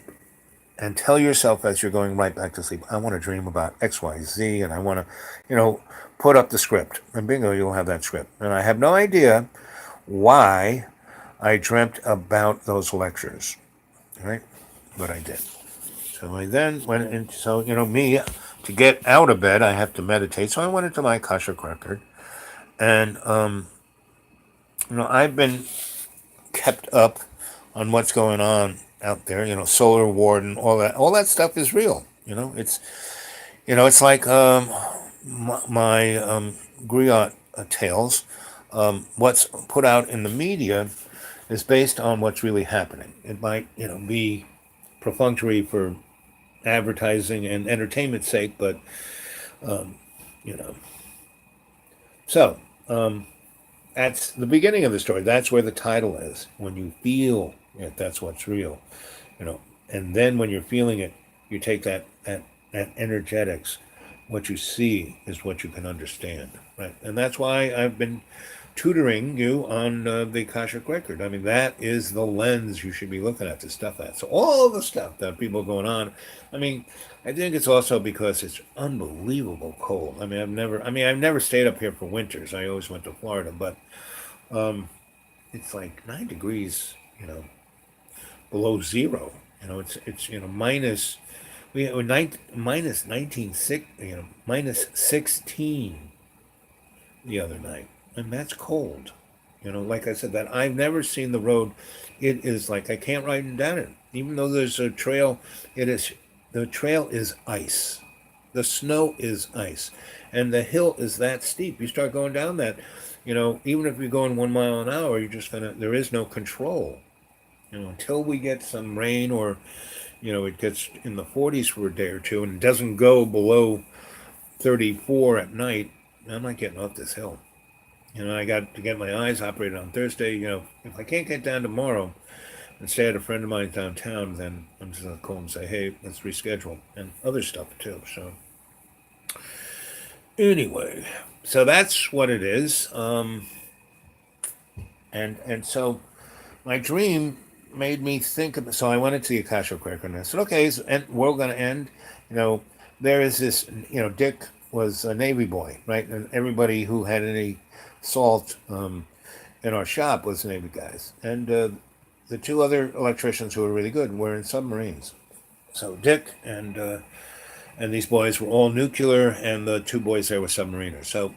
And tell yourself as you're going right back to sleep, I want to dream about X, Y, Z, and I want to, put up the script. And bingo, you'll have that script. And I have no idea why I dreamt about those lectures, right? But I did. So I then went in. So, me, to get out of bed, I have to meditate. So I went into my Akashic record. And, I've been kept up on what's going on out there. Solar Warden, all that. All that stuff is real. It's like my griot tales. What's put out in the media is based on what's really happening. It might, be perfunctory for advertising and entertainment sake, but you know. So that's the beginning of the story. That's where the title is. When you feel it, that's what's real. You know, and then when you're feeling it, you take that energetics. What you see is what you can understand, right? And that's why I've been tutoring you on the Akashic record. I mean, that is the lens you should be looking at this stuff at. So all the stuff that people are going on, I mean, I think it's also because it's unbelievable cold. I've never stayed up here for winters. I always went to Florida, but it's like 9 degrees, below zero. It's minus we were minus 19 six, minus 16 the other night, and that's cold. Like I said, that I've never seen the road. It is like I can't ride down it, even though there's a trail. The trail is ice, the snow is ice, and the hill is that steep. You start going down that, even if you're going 1 mile an hour, you're just gonna. There is no control. Until we get some rain or, it gets in the 40s for a day or two and doesn't go below 34 at night. I'm not getting up this hill. I got to get my eyes operated on Thursday. If I can't get down tomorrow and stay at a friend of mine downtown, then I'm just going to call and say, hey, let's reschedule, and other stuff too. So, anyway, so that's what it is. And so my dream made me think of. So I went into the Akashic record and I said, okay, and we're going to end. You know, there is this. Dick was a Navy boy, right? And everybody who had any salt in our shop was Navy guys, and the two other electricians who were really good were in submarines. So Dick and these boys were all nuclear, and the two boys there were submariners. So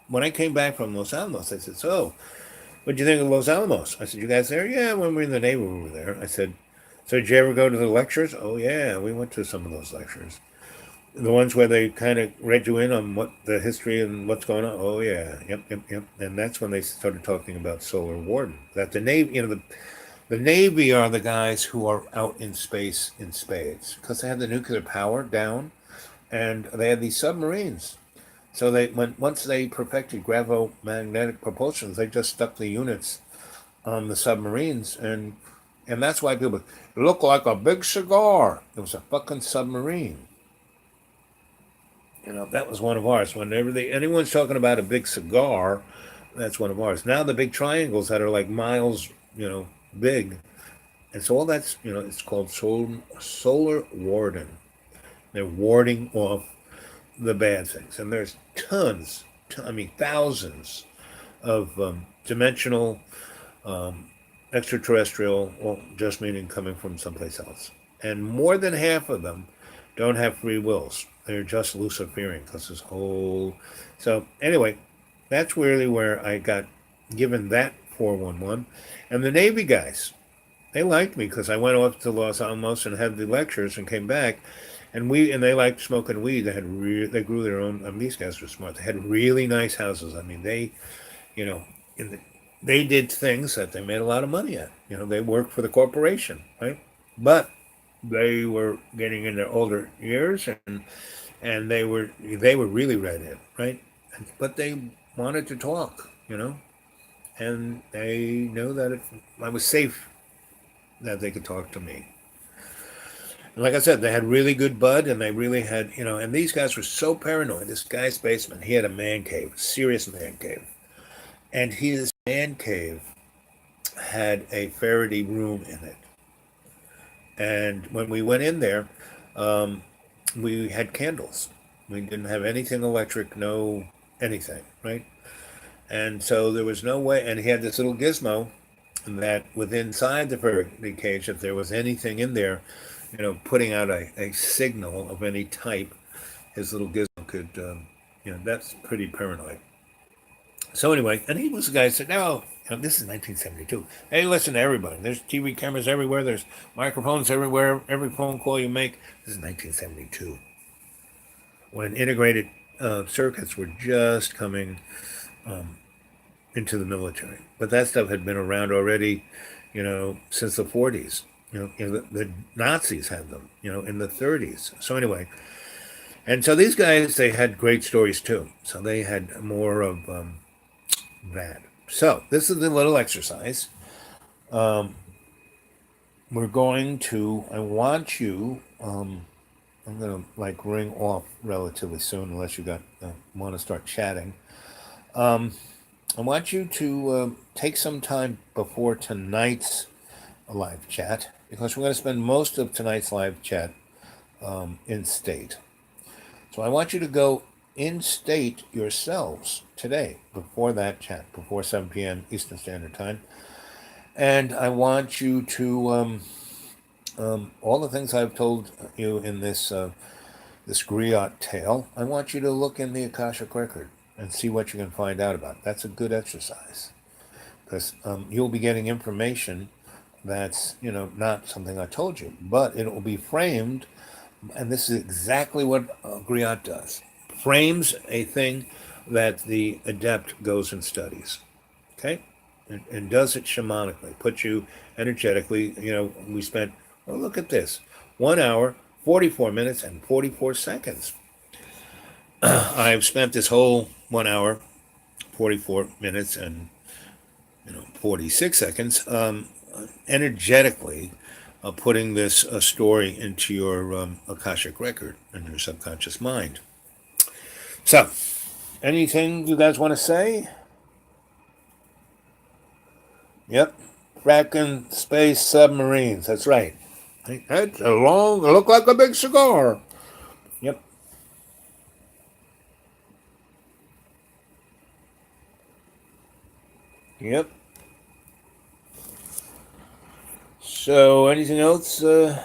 when I came back from Los Alamos, I said, "So, what do you think of Los Alamos?" I said, "You guys there?" "Yeah, when we were in the Navy, we were there." I said, "So did you ever go to the lectures?" "Oh yeah, we went to some of those lectures. The ones where they kind of read you in on what the history and what's going on." "Oh yeah, yep." And that's when they started talking about Solar Warden. That the Navy, the Navy are the guys who are out in space in spades because they have the nuclear power down, and they had these submarines. So once they perfected gravomagnetic propulsions, they just stuck the units on the submarines, and that's why people, it looked like a big cigar. It was a fucking submarine. That was one of ours. Whenever anyone's talking about a big cigar, that's one of ours. Now the big triangles that are like miles, big, and so all that's it's called Solar Warden. They're warding off the bad things. And there's thousands of dimensional, extraterrestrial, well, just meaning coming from someplace else. And more than half of them don't have free wills. They're just Luciferian because this whole. So, anyway, that's really where I got given that 411. And the Navy guys, they liked me because I went off to Los Alamos and had the lectures and came back, and they liked smoking weed. They grew their own. These guys were smart. They had really nice houses. I mean, you know, in the, they did things that they made a lot of money at. They worked for the corporation, right? But they were getting in their older years, and they were really redhead, right? But they wanted to talk, and they knew that I was safe, that they could talk to me. And like I said, they had really good bud, and they really had. And these guys were so paranoid. This guy's basement, he had a man cave, serious man cave, and his man cave had a Faraday room in it. And when we went in there, um, we had candles. We didn't have anything electric, no anything, right? And so there was no way. And he had this little gizmo that, with inside the Faraday cage, if there was anything in there, putting out a signal of any type, his little gizmo could. That's pretty paranoid. So anyway, and he was the guy who said, "No, this is 1972. Hey, listen to everybody. There's TV cameras everywhere. There's microphones everywhere. Every phone call you make. This is 1972, when integrated circuits were just coming um, into the military. But that stuff had been around already, since the 40s. The Nazis had them, in the 30s. So anyway, and so these guys, they had great stories too. So they had more of that. So this is a little exercise. Um, I want you, I'm going to like ring off relatively soon unless you want to start chatting. Um, I want you to take some time before tonight's live chat, because we're going to spend most of tonight's live chat in state. So I want you to go in state yourselves today before that chat, before 7 p.m. Eastern Standard Time. And I want you to, all the things I've told you in this Griot tale, I want you to look in the Akashic Record and see what you can find out about it. That's a good exercise, because you'll be getting information that's, not something I told you, but it will be framed, and this is exactly what Griot does. Frames a thing that the adept goes and studies, okay? And does it shamanically, puts you energetically, we spent, well, look at this, 1 hour, 44 minutes, and 44 seconds. I've spent this whole 1 hour, 44 minutes, and 46 seconds energetically putting this story into your Akashic Record and your subconscious mind. So, anything you guys want to say? Yep. Kraken space submarines. That's right. It's a long, it look like a big cigar. Yep. Yep. So, anything else? I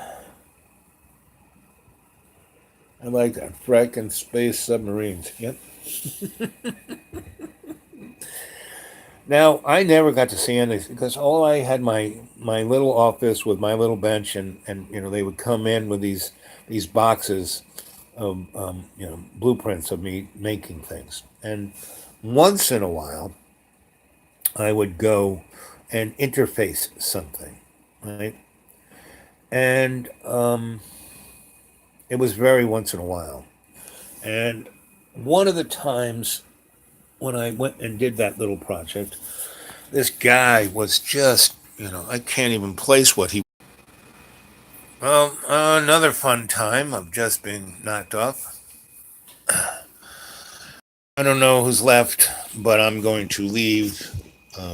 like that. Kraken space submarines. Yep. Now, I never got to see anything because all I had my little office with my little bench, and they would come in with these boxes of blueprints of me making things, and once in a while I would go and interface something, right? And it was very once in a while, and one of the times when I went and did that little project, this guy was just, I can't even place what he. Well, another fun time of just being knocked off. I don't know who's left, but I'm going to leave.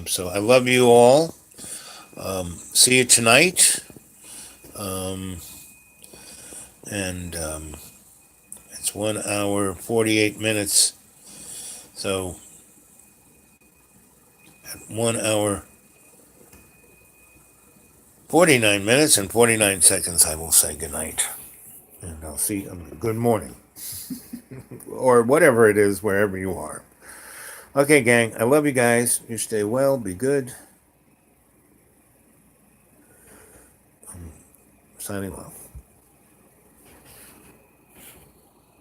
So I love you all. See you tonight. And It's 1 hour, 48 minutes. So, at 1 hour, 49 minutes and 49 seconds, I will say goodnight. And I'll see, good morning. Or whatever it is, wherever you are. Okay, gang, I love you guys. You stay well, be good. Signing off.